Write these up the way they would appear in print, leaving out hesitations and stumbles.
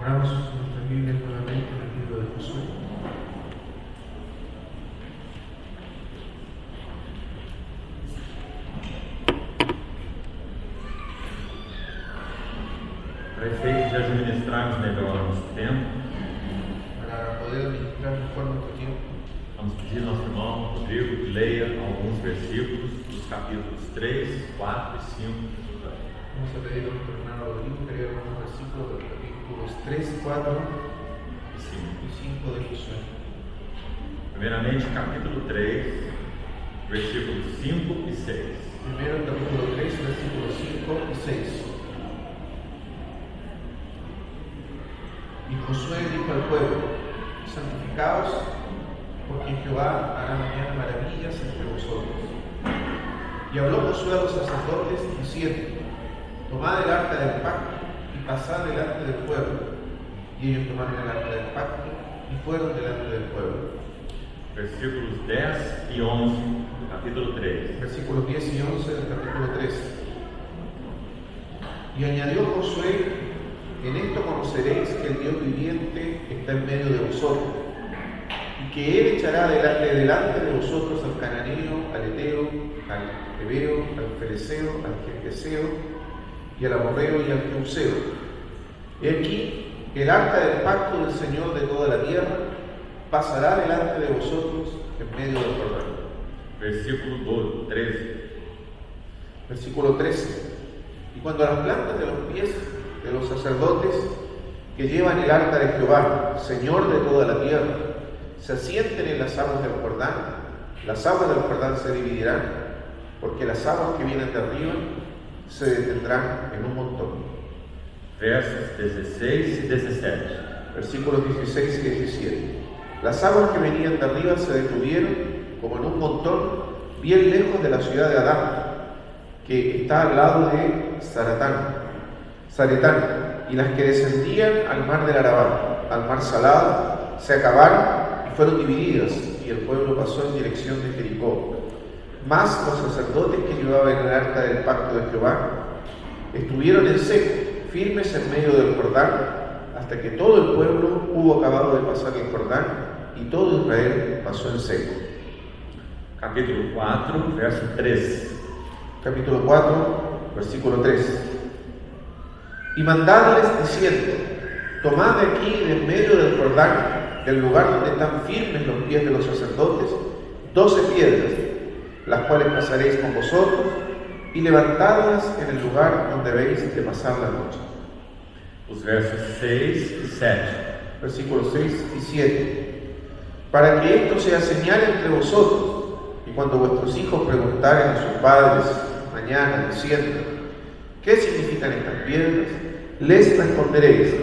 Abramos nuestra Biblia nuevamente en el libro de Josué. Para efeito de administrarmos melhor o nosso tempo, Para poder administrar mejor nuestro tiempo, vamos pedir ao nosso irmão Rodrigo que leia alguns versículos dos capítulos 3, 4 e 5. vamos a pedir a nuestro hermano Rodrigo que lea algunos versículos de los capítulos 3, 4 y 5 de Josué. Primeiramente, capítulo 3, versículos 5 e 6. Primero el capítulo 3, versículos 5 y 6. Y Josué dijo al pueblo: santificaos, porque Jehová hará mañana maravillas entre vosotros. Y habló Josué a los sacerdotes diciendo: tomad el arca del pacto y pasad delante del pueblo. Y ellos tomaron el arca del pacto y fueron delante del pueblo. Versículos 10 e 11 do capítulo 3. Versículos 10 y 11 del capítulo 3. Y añadió Josué: en esto conoceréis que el Dios viviente está en medio de vosotros, y que Él echará delante de vosotros al cananeo, al heteo, al hebeo, al fereceo, al jerjeseo, y al amorreo y al jebuseo. He aquí, el arca del pacto del Señor de toda la tierra pasará delante de vosotros en medio del Jordán. Versículo 13. Versículo 13. Y cuando las plantas de los pies de los sacerdotes que llevan el arca de Jehová, Señor de toda la tierra, se asienten en las aguas del Jordán, las aguas del Jordán se dividirán, porque las aguas que vienen de arriba se detendrán en un montón. Versos 16 y 17. Versículos 16 y 17. Las aguas que venían de arriba se detuvieron como en un montón, bien lejos de la ciudad de Adán, que está al lado de Zaretán, y las que descendían al mar del Arabá, al mar salado, se acabaron y fueron divididas, y el pueblo pasó en dirección de Jericó. Mas los sacerdotes que llevaban el arca del pacto de Jehová estuvieron en seco, firmes en medio del Jordán, hasta que todo el pueblo hubo acabado de pasar el Jordán, y todo Israel pasó en seco. Capítulo 4, verso 3. Capítulo 4, versículo 3. Y mandadles diciendo: tomad de aquí, de en medio del Jordán, del lugar donde están firmes los pies de los sacerdotes, 12 piedras, las cuales pasaréis con vosotros, y levantadlas en el lugar donde habéis de pasar la noche. Os versos 6 e 7. Versículos 6 y 7. Para que esto sea señal entre vosotros, y cuando vuestros hijos preguntaren a sus padres mañana diciendo: ¿qué significan estas piedras?, les responderéis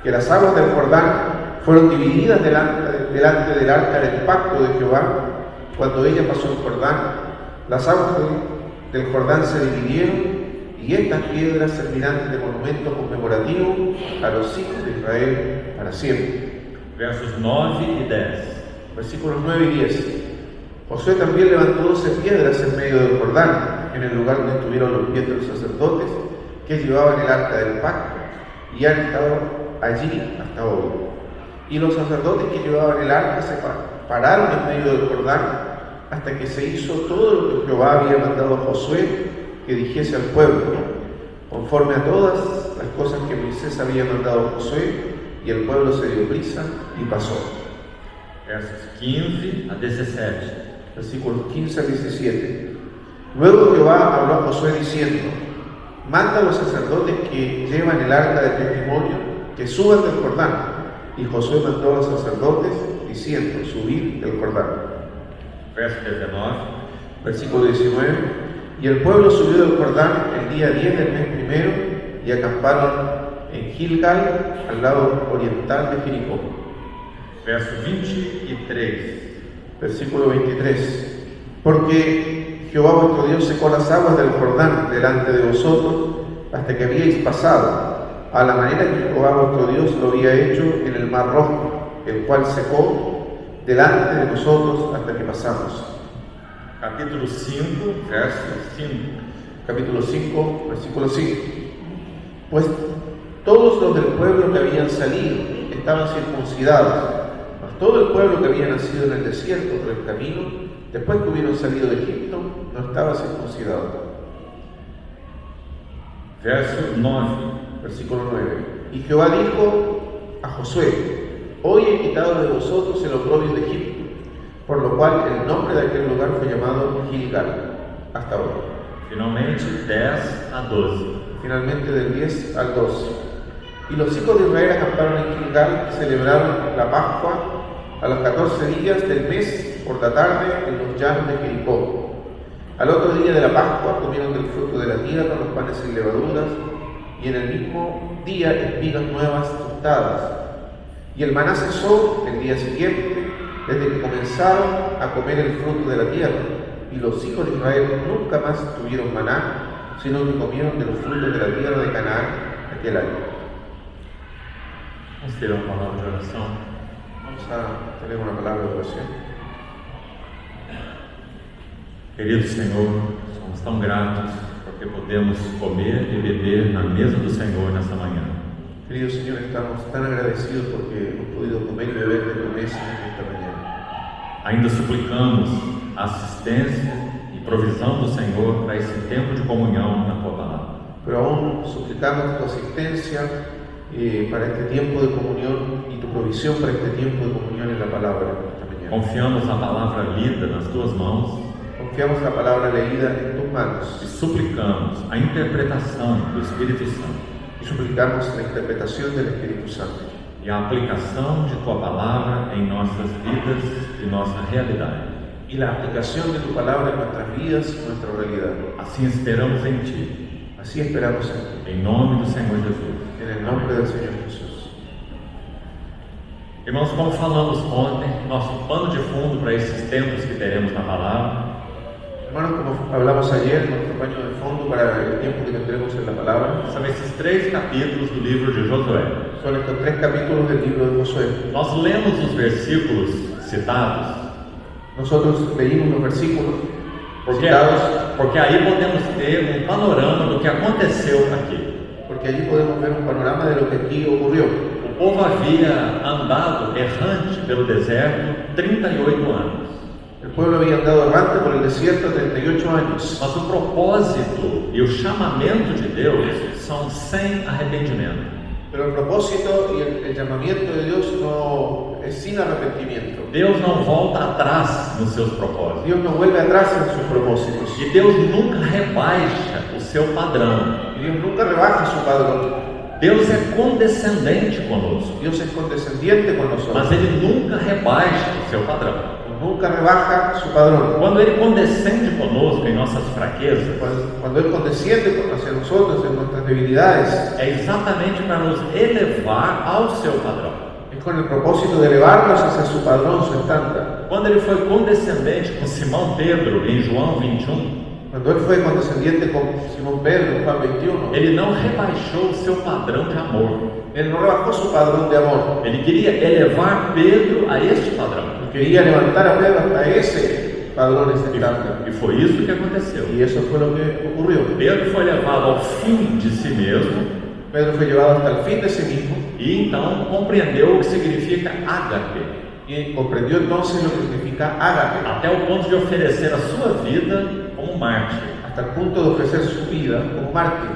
que las aguas del Jordán fueron divididas delante del arca del pacto de Jehová. Cuando ella pasó el Jordán, las aguas del Jordán se dividieron, y estas piedras servirán de monumento conmemorativo a los hijos de Israel para siempre. Versos 9 y 10. Versículos 9 y 10. Josué también levantó 12 piedras en medio del Jordán, en el lugar donde estuvieron los pies de los sacerdotes que llevaban el arca del pacto, y han estado allí hasta hoy. Y los sacerdotes que llevaban el arca se pararon en medio del Jordán hasta que se hizo todo lo que Jehová había mandado a Josué que dijese al pueblo, conforme a todas las cosas que Moisés había mandado a Josué, y el pueblo se dio prisa y pasó. Versos 15 a 17. Versículos 15 al 17. Luego Jehová habló a Josué diciendo: manda a los sacerdotes que llevan el arca del testimonio que suban del Jordán. Y Josué mandó a los sacerdotes diciendo: subid del Jordán. Verso 19. Versículo 19. Y el pueblo subió del Jordán el día 10 del mes primero, y acamparon en Gilgal, al lado oriental de Jericó. Verso 23. Versículo 23. Porque Jehová vuestro Dios secó las aguas del Jordán delante de vosotros hasta que habíais pasado, a la manera que Jehová vuestro Dios lo había hecho en el mar Rojo, el cual secó delante de nosotros hasta que pasamos. Capítulo 5, verso 5. Capítulo 5, versículo 5. Pues Todos los del pueblo que habían salido estaban circuncidados, mas todo el pueblo que había nacido en el desierto por el camino, después que hubieron salido de Egipto, no estaba circuncidado. Verso 9. Versículo 9. Y Jehová dijo a Josué: hoy he quitado de vosotros el oprobio de Egipto, por lo cual el nombre de aquel lugar fue llamado Gilgal, hasta ahora. Finalmente, 10 a 12. Finalmente, del 10 al 12. Y los hijos de Israel acamparon en Gilgal y celebraron la Pascua a los 14 días del mes por la tarde en los llanos de Jericó. Al otro día de la Pascua comieron del fruto de la tierra, los panes sin levaduras, y en el mismo día espigas nuevas tostadas. Y el maná cesó el día siguiente, desde que comenzaron a comer el fruto de la tierra. Y los hijos de Israel nunca más tuvieron maná, sino que comieron de los frutos de la tierra de Canaán aquel año. Vamos ter uma palavra de oração. Vamos a tener una palabra de oración. Querido Senhor, somos tão gratos porque podemos comer e beber na mesa do Senhor nessa manhã. Querido Señor, estamos tan agradecidos porque hemos podido comer y beber de tu mesa esta mañana. Ainda suplicamos a assistência e provisão do Senhor para esse tempo de comunhão na Tua Palavra. Pero aún suplicamos tu asistencia para este tiempo de comunión y tu provisión para este tiempo de comunión en la palabra esta mañana. Confiamos a palavra lida nas Tuas mãos. Confiamos la palabra leída en tus manos E suplicamos a interpretação do Espírito Santo y suplicamos la interpretación del Espíritu Santo e a aplicação de Tua Palavra em nossas vidas e nossa realidade. y la aplicación de tu palabra en nuestras vidas y nuestra realidad. Assim esperamos em Ti, Así esperamos en ti, em nome do Senhor Jesus. en el nombre del Señor Jesús. Irmãos, como falamos ontem, nosso pano de fundo para esses tempos que teremos na Palavra Hermanos, como hablamos ayer, nuestro paño de fondo para el tiempo que tendremos en la palabra são esses 3 capítulos do livro de Josué. son estos 3 capítulos del libro de Josué. Nós lemos os versículos citados Nosotros leímos los versículos porque citados aí podemos ter um panorama do que aconteceu aqui. porque allí podemos ver un panorama de lo que aquí ocurrió. O povo havia andado errante pelo deserto 38 anos. El pueblo había andado errante por el desierto 38 años. Mas o propósito e o chamamento de Deus são sem arrependimento. Pero el propósito y el llamamiento de Dios no es sin arrepentimiento. Deus não volta atrás nos seus propósitos. Dios no vuelve atrás en sus propósitos. E Deus nunca rebaixa o seu padrão. Y Dios nunca rebaja su padrón. Deus é condescendente conosco, Dios es condescendiente con mas nosotros. Ele nunca rebaixa o seu padrão. Nunca rebaja su padrón. Quando Ele condescende conosco em nossas fraquezas, Cuando Él condesciende hacia nosotros en nuestras debilidades, é exatamente para nos elevar ao seu padrão. es con el propósito de elevarnos hacia su padrón, su estándar. Quando Ele foi condescendente com Simão Pedro em João 21, Cuando Él fue condescendiente con Simón Pedro en Juan 21, Ele não rebaixou o seu padrão de amor. Él no rebajó su padrón de amor. Ele queria elevar Pedro a este padrão. Quería levantar a Pedro hasta ese padrón, ese estándar. E foi isso que aconteceu. Y eso fue lo que ocurrió. Pedro foi levado ao fim de si mesmo Pedro fue llevado hasta el fin de sí mismo e então compreendeu o que significa ágape, y comprendió entonces lo que significa ágape, até o ponto de oferecer a sua vida como mártir. hasta el punto de ofrecer su vida como mártir.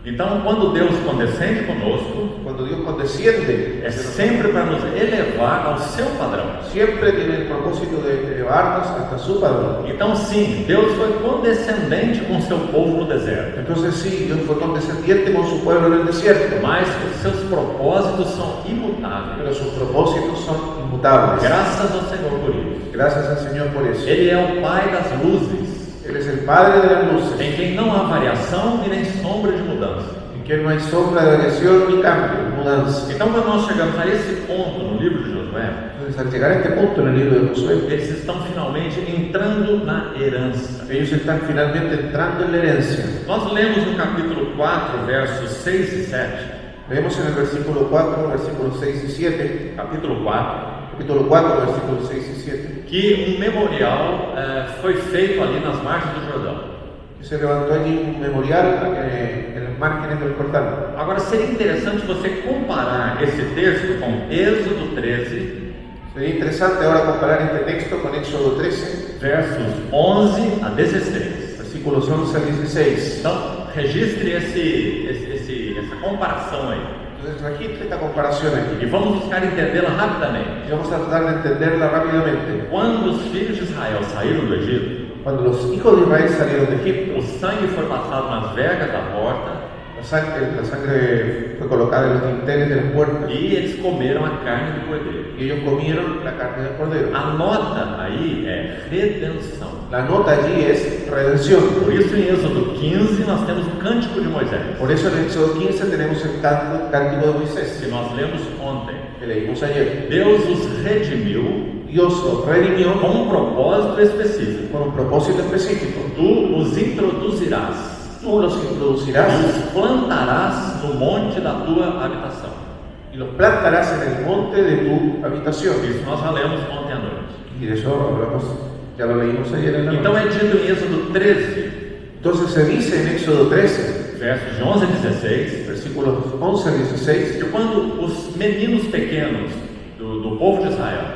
Então, quando Deus condescende conosco, Cuando Dios condesciende, é sempre para nos elevar ao seu padrão. siempre tiene el propósito de elevarnos hasta su padrón. Então, sim, Deus foi condescendente com seu povo no deserto, Entonces sí, Dios fue condescendiente con su pueblo en el desierto, mas os seus propósitos são imutáveis. pero sus propósitos son inmutables. Graças ao Senhor por isso. Gracias al Señor por eso. Ele é o Pai das luzes, Él es el Padre de las luces, em quem não há variação e nem sombra de mudança. en quien no hay sombra de variación ni cambio, ni mudanza. Então, quando nós chegamos a esse ponto no livro de Josué, Entonces, al llegar a este punto en el libro de Josué, eles estão finalmente entrando na herança. ellos están finalmente entrando en la herencia. Nós lemos no capítulo 4, versos 6 e 7, Leemos en el versículo 4, versículos 6 y 7, capítulo 4, capítulo 4, versículos 6 y 7, que um memorial foi feito ali nas margens do Jordão. que se levantó allí un memorial en los márgenes del Jordán. Agora seria interessante você comparar esse texto com Êxodo 13, Sería interesante ahora comparar este texto con Éxodo 13, versos 11 a 16. versículos 11 al 16. Então, registre essa comparação aí. Entonces registre esta comparación aquí. E vamos buscar entendê-la rapidamente. Y vamos a tratar de entenderla rápidamente. Quando os filhos de Israel saíram do Egito, Cuando los hijos de Israel salieron de Egipto, o sangue foi passado nas vergas da porta la sangre fue colocada en los dinteles de las puertas e eles comeram a carne do cordeiro. y ellos comieron la carne del cordero. A nota aí é redenção. La nota allí es redención. Por isso, em Êxodo 15, nós temos o Cântico de Moisés, Por eso en Éxodo 15 tenemos el cántico de Moisés, que nós lemos ontem. que leímos ayer. Deus os redimiu Dios los redimió com um propósito específico. con un propósito específico. Tu os introduzirás Tú los e introducirás os plantarás no monte da tua habitação. y los plantarás en el monte de tu habitación. Isso nós já lemos ontem à noite. Y de eso hablamos, ya lo leímos ayer en la Então noche. é dito em Êxodo 13, Entonces se dice en Éxodo 13, versos de 11 a 16, versículos 11 al 16, que quando os meninos pequenos do povo de Israel,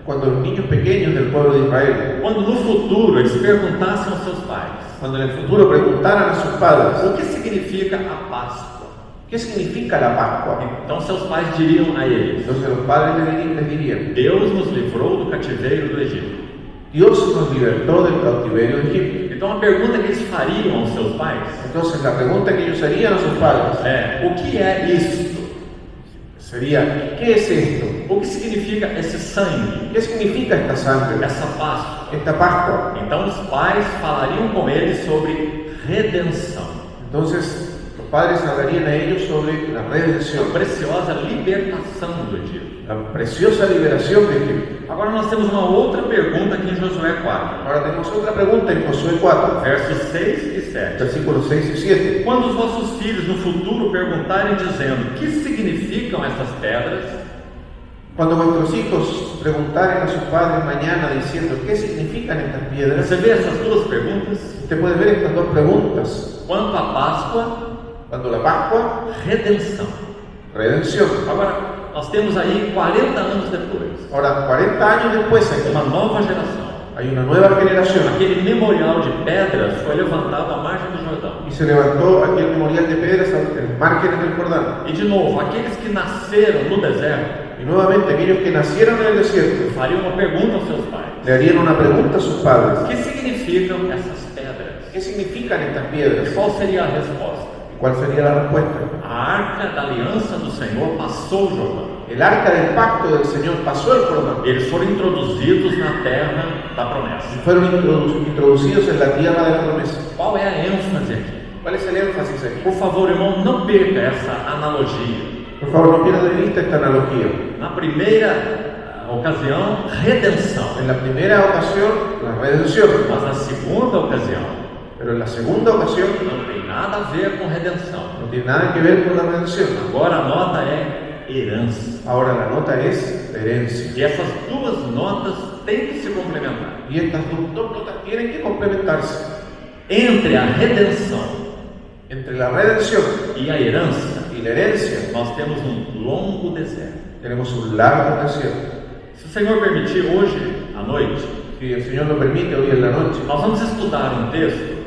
cuando los niños pequeños del pueblo de Israel, quando no futuro eles perguntassem aos seus pais cuando en el futuro preguntaran a sus padres, o que significa a Páscoa, ¿qué significa la Pascua? então seus pais diriam a eles: Entonces los padres les dirían, Deus nos livrou do cativeiro do Egito. Dios nos libertó del cautiverio de Egipto. Então a pergunta que eles fariam aos seus pais Entonces la pregunta que ellos harían a sus padres é: o que é isto? sería, ¿qué es esto? O que significa esse sangue, ¿Qué significa esta sangre, essa Páscoa? esta Pascua? Então os pais falariam com eles sobre redenção, Entonces los padres hablarían a ellos sobre la redención, a preciosa libertação do Egito. la preciosa liberación de Egipto. Agora nós temos uma outra pergunta aqui em Josué 4, Ahora tenemos otra pregunta en Josué 4, versos 6 e 7. versículos 6 y 7. Quando os vossos filhos no futuro perguntarem dizendo: que significam essas pedras? Cuando vuestros hijos preguntaren a sus padres mañana diciendo ¿qué significan estas piedras? Você vê essas duas perguntas? Usted puede ver estas dos preguntas. Quanto à Páscoa, Cuando la Pascua, redenção. redención. Agora, nós temos aí 40 anos depois, Ahora, 40 años después uma nova geração. hay una nueva generación Aquele memorial de pedras foi levantado à margem do Jordão. y se levantó aquel memorial de piedras en los márgenes del Jordán. E de novo, aqueles que nasceram no deserto Y nuevamente aquellos que nacieron en el desierto fariam uma pergunta aos seus pais: le harían una pregunta a sus padres. o que significam essas pedras? ¿Qué significan estas E piedras? qual seria a resposta? ¿Y cuál sería la respuesta? A arca da aliança do Senhor passou o Jordão. El arca del pacto del Señor pasó el Jordán Eles foram introduzidos na terra da promessa. y fueron introducidos en la tierra de la promesa. Qual é a ênfase aqui? ¿Cuál es el énfasis aquí? Por favor, irmão, não perca essa analogia. Por favor, no pierda de vista esta analogía. Na primeira ocasião, redenção. En la primera ocasión, la redención, Mas na segunda ocasião, pero en la segunda ocasión não tem nada a ver com redenção. no tiene nada que ver con la redención. Agora a nota é herança. Ahora la nota es herencia. E essas duas notas têm que se complementar. Y estas dos notas tienen que complementarse. Entre a redenção Entre la redención e a herança, y la herencia nós temos longo deserto. tenemos un largo desierto. Se o Senhor permitir, hoje à noite, Si el Señor lo permite, hoy en la noche nós vamos estudar um texto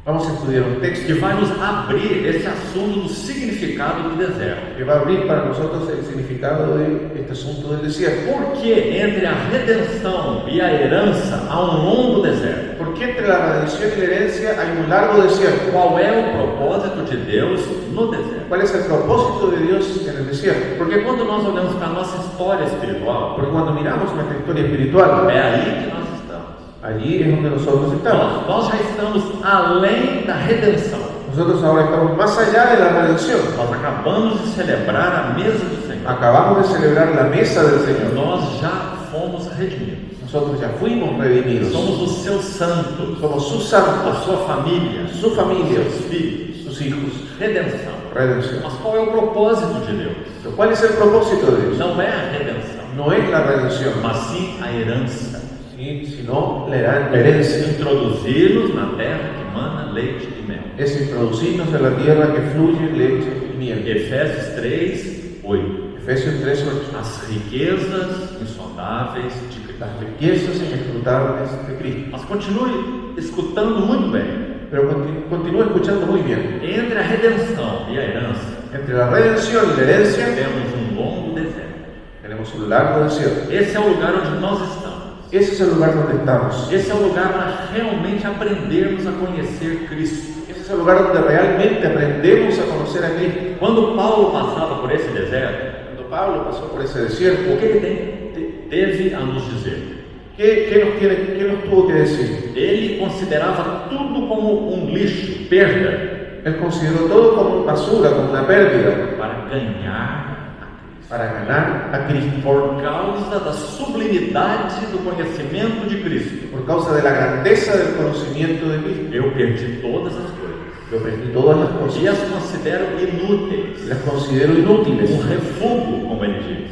vamos a estudiar un que texto vai nos abrir esse assunto do significado do deserto. que va a abrir para nosotros el significado de este asunto del desierto. Porque entre a redenção e a herança há um longo deserto. ¿Por qué entre la redención y la herencia hay un largo desierto? Qual é o propósito de Deus no deserto? ¿Cuál es el propósito de Dios en el desierto? Porque quando nós olhamos para a nossa história espiritual, Porque cuando miramos nuestra historia espiritual, é aí que nós estamos. allí es donde nosotros estamos. Nós já estamos além da redenção. Nosotros ahora estamos más allá de la redención. Nós acabamos de celebrar a mesa do Senhor. Acabamos de celebrar la mesa del Señor. Nós já fomos redimidos. Nosotros ya fuimos redimidos. Somos os seus santos, Somos sus a santos, sua família, su familia, seus filhos. sus hijos. Redenção. Redención. Mas qual é o propósito de Deus? Pero ¿cuál es el propósito de Dios? Não é a redenção, No es la redención, mas sim a herança. sino la herencia. Introduzi-los na terra que mana, leite e mel. Es introducirnos en la tierra que fluye leche y miel. Efésios 3:8. Efesios 3:8. As riquezas insondáveis de Cristo. Las riquezas inescrutables de Cristo. Mas continue escutando muito bem. Pero continúa escuchando muy bien. Entre a redenção e a herança, Entre la redención y la herencia temos longo deserto. tenemos un largo desierto. Esse é o lugar onde nós estamos. Ese es el lugar donde estamos. Esse é o lugar para realmente aprendermos a conhecer Cristo. Ese es el lugar donde realmente aprendemos a conocer a Cristo. Quando Paulo passava por esse deserto, Cuando Pablo pasó por ese o desierto, que ele teve a nos dizer? ¿qué nos tuvo que decir? Ele considerava tudo como um lixo, perda, Él consideró todo como basura, como una pérdida, para ganhar a Cristo. para ganar a Cristo. Por causa da sublimidade do conhecimento de Cristo, Por causa de la grandeza del conocimiento de Cristo, eu perdi todas as coisas yo perdí todas las e cosas. as considero inúteis, Las considero inútiles, refúgio, como ele diz.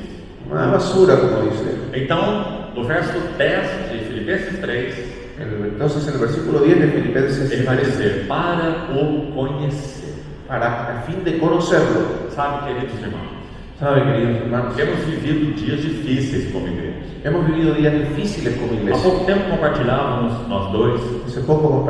una basura, como dice. Então, no verso 10 de Filipenses 3, Entonces, en el versículo 10 de Filipenses, ele vai dizer: para o conhecer. a fin de conocerlo. Sabe, queridos irmãos, ¿Sabe, queridos hermanos? temos vivido dias difíceis como igreja. Hemos vivido días difíciles como Há iglesia. pouco tempo compartilhávamos, nós dois, Hace poco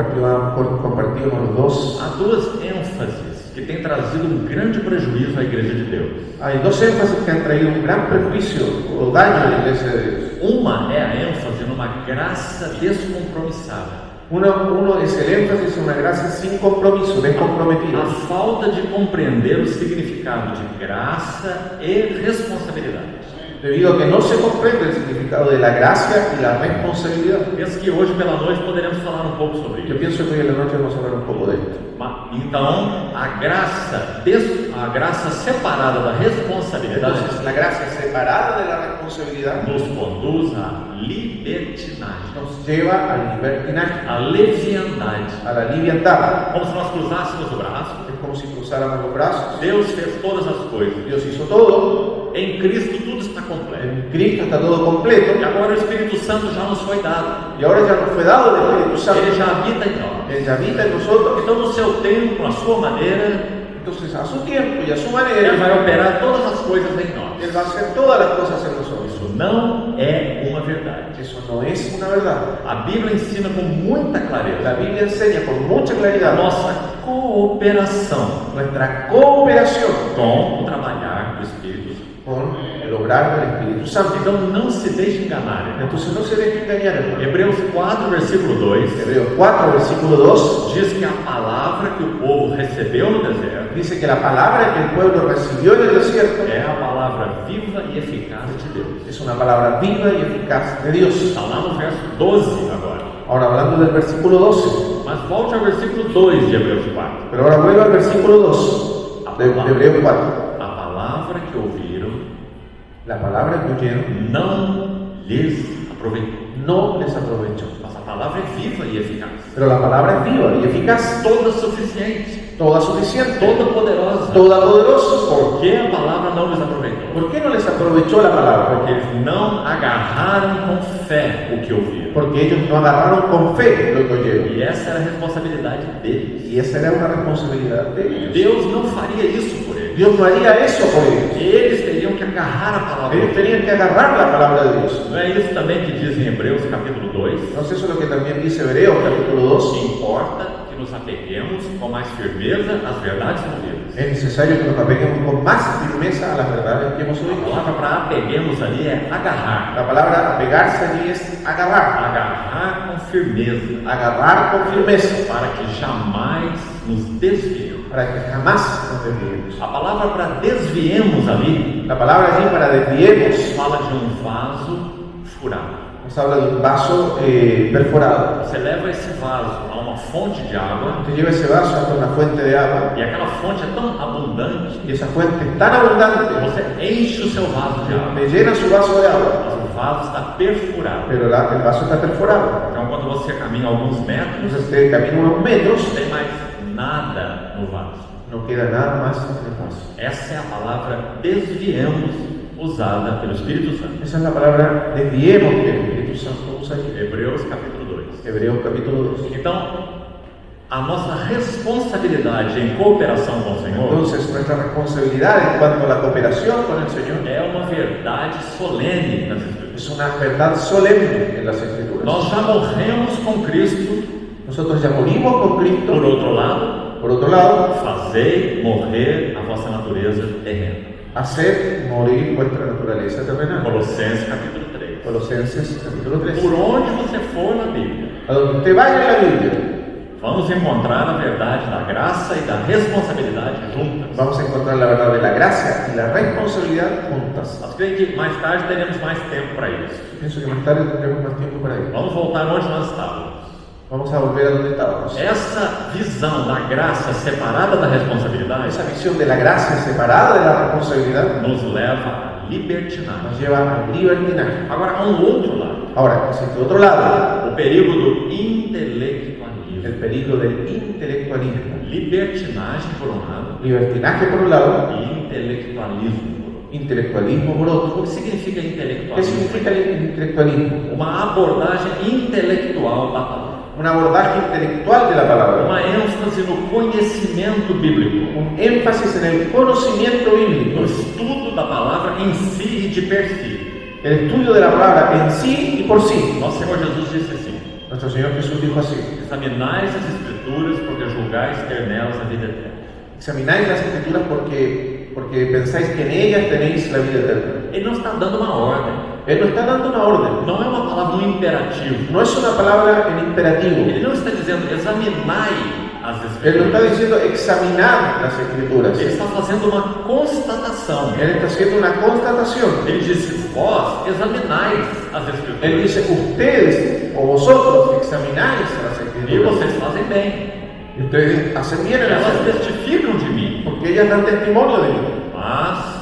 compartimos los dos. há duas ênfases que têm trazido um grande prejuízo à igreja de Deus. Hay dos énfasis que han traído un gran perjuicio o daño a la iglesia de Dios. Uma é a ênfase numa graça descompromissada. Uno es el énfasis en una gracia sin compromiso, descomprometida. A falta de compreender o significado de graça e responsabilidade. Debido a que no se comprende el significado de la gracia y la responsabilidad. Penso que hoje pela noite poderemos falar um pouco sobre Yo isso. pienso que hoy en la noche vamos a hablar un poco de esto. Então, a graça separada da responsabilidade Entonces, la gracia separada de la responsabilidad nos conduz à libertinagem, nos lleva al libertinaje, à leviandade. a la liviandad. Como se nós cruzássemos o braço, Es como si cruzáramos los brazos. Deus fez todas as coisas. Dios hizo todo. Em Cristo tudo está completo. En Cristo está todo completo. E agora o Espírito Santo já nos foi dado. Y ahora ya nos fue dado el Espíritu Santo. Ele já habita em nós. Él ya habita en nosotros. Então, no seu tempo, na sua maneira, Entonces, a su tiempo y a su Ele manera, vai operar todas as coisas em nós. Él va a hacer todas las cosas en nosotros. Isso não é uma verdade. Eso no es una verdad. A Bíblia ensina com muita clareza La Biblia enseña con mucha a claridad nossa cooperação nuestra cooperación com o trabalhar do Espírito Santo. con el obrar del Espíritu Santo. Então, não se deixe enganar, irmão. Entonces, no se deje engañar, hermano. Hebreus 4, versículo 2, Hebreos 4, versículo 2, diz que a palavra que o povo recebeu no deserto dice que la palabra que el pueblo recibió en el desierto é a palavra viva e eficaz de Deus. es una palabra viva y eficaz de Dios. Está lá no verso 12 agora. Ahora, hablando del versículo 12, Mas volte ao versículo 2 de Hebreus 4. pero ahora vuelvo al versículo 2 de Hebreos 4. A palavra que ouviram La palabra que oyeron não lhes aproveitou. no les aprovechó. Mas a palavra é viva e eficaz. Pero la palabra es viva y eficaz, Toda suficiente, toda suficiente, toda poderosa. toda poderosa. Por que a palavra não lhes aproveitou? ¿Por qué no les aprovechó la palabra? Porque eles não agarraram com fé o que ouviram. Porque ellos no agarraron con fe lo que oyeron. E essa era a responsabilidade deles. Y esa era una responsabilidad de ellos. Deus não faria isso por eles. Dios no haría eso por ellos. Eles teriam que agarrar a palavra. Ellos tenían que agarrar la palabra de Dios. Não é isso também que diz em Hebreus capítulo 2? Entonces, eso es lo que también dice Hebreos capítulo 2. Importa que nos apeguemos com mais firmeza às verdades ouvidas. Es necesario que nos apeguemos con más firmeza a las verdades que hemos A oído. palavra para apeguemos ali é agarrar. La palabra apegarse allí es agarrar. Agarrar com firmeza, Agarrar con firmeza para que jamais nos desviemos. para que jamás nos desviemos. A palavra para desviemos ali La palabra allí para desviemos fala de um vaso furado. nos habla de un vaso perforado. Você leva esse vaso a uma fonte de água Usted lleva ese vaso hasta una fuente de agua e aquela fonte é tão abundante y esa fuente es tan abundante que você enche o seu vaso de água, que llena su vaso de agua, mas o vaso está perfurado. pero el vaso está perforado. Então, quando você caminha alguns metros, Entonces usted camina unos metros, não tem mais nada no vaso. no queda nada más en el vaso. Essa é a palavra desviemos usada pelo Espírito Santo. Esa es la palabra desviemos que el Espíritu Santo usa allí. Hebreus capítulo 2. Hebreos capítulo 2. Então, a nossa responsabilidade em cooperação com o Senhor Entonces, nuestra responsabilidad en cuanto a la cooperación con el Señor é uma verdade solene nas Escrituras. es una verdad solemne en las Escrituras. Nós já morremos com Cristo. Nosotros ya morimos con Cristo. Por outro lado, fazei morrer a vossa natureza terrena. Hacer morir vuestra naturaleza terrenal. Colossenses capítulo 3. Colosenses capítulo 3. Por onde você for na Bíblia, A donde usted vaya en la Biblia, vamos encontrar a verdade da graça e da responsabilidade juntas. vamos a encontrar la verdad de la gracia y la responsabilidad juntas. Nós creio que mais tarde teremos mais tempo para isso. Pienso que más tarde tendremos más tiempo para ello. Vamos voltar onde nós estávamos. Vamos a volver a donde estábamos. Essa visão da graça separada da responsabilidade Esa visión de la gracia separada de la responsabilidad nos leva à libertinagem. nos lleva al libertinaje. Agora, há um outro lado, Ahora, existe otro lado, o perigo do intelectualismo. el peligro del intelectualismo. Libertinagem por um lado Libertinaje por un lado, e intelectualismo por outro. intelectualismo por otro. O que significa ¿Qué intelectualismo? significa el intelectualismo? Uma abordagem intelectual da palavra. Un abordaje intelectual de la palabra, Uma ênfase no conhecimento bíblico, un énfasis en el conocimiento no bíblico, estudo da palavra em si e de per si. el estudio de la palabra en sí y por sí. Nosso Senhor Jesus disse assim: Nuestro Señor Jesús dijo así: examinais as Escrituras, porque julgais ter nelas a vida eterna. examináis las Escrituras porque pensáis que en ellas tenéis la vida eterna. Ele não está dando uma ordem, Él no está dando una orden, não é uma palavra no imperativo. no es una palabra en imperativo. Ele não está dizendo examinai as Él no está Escrituras. diciendo examinar las Escrituras. Ele está fazendo uma constatação. Él está haciendo una constatación. Ele disse: vós examinais as Él Escrituras dice: ustedes o vosotros examináis las e Escrituras vocês fazem bem. y ustedes hacen bien en Elas hacerlo, testificam de mim, porque ellas dan testimonio de mí. mas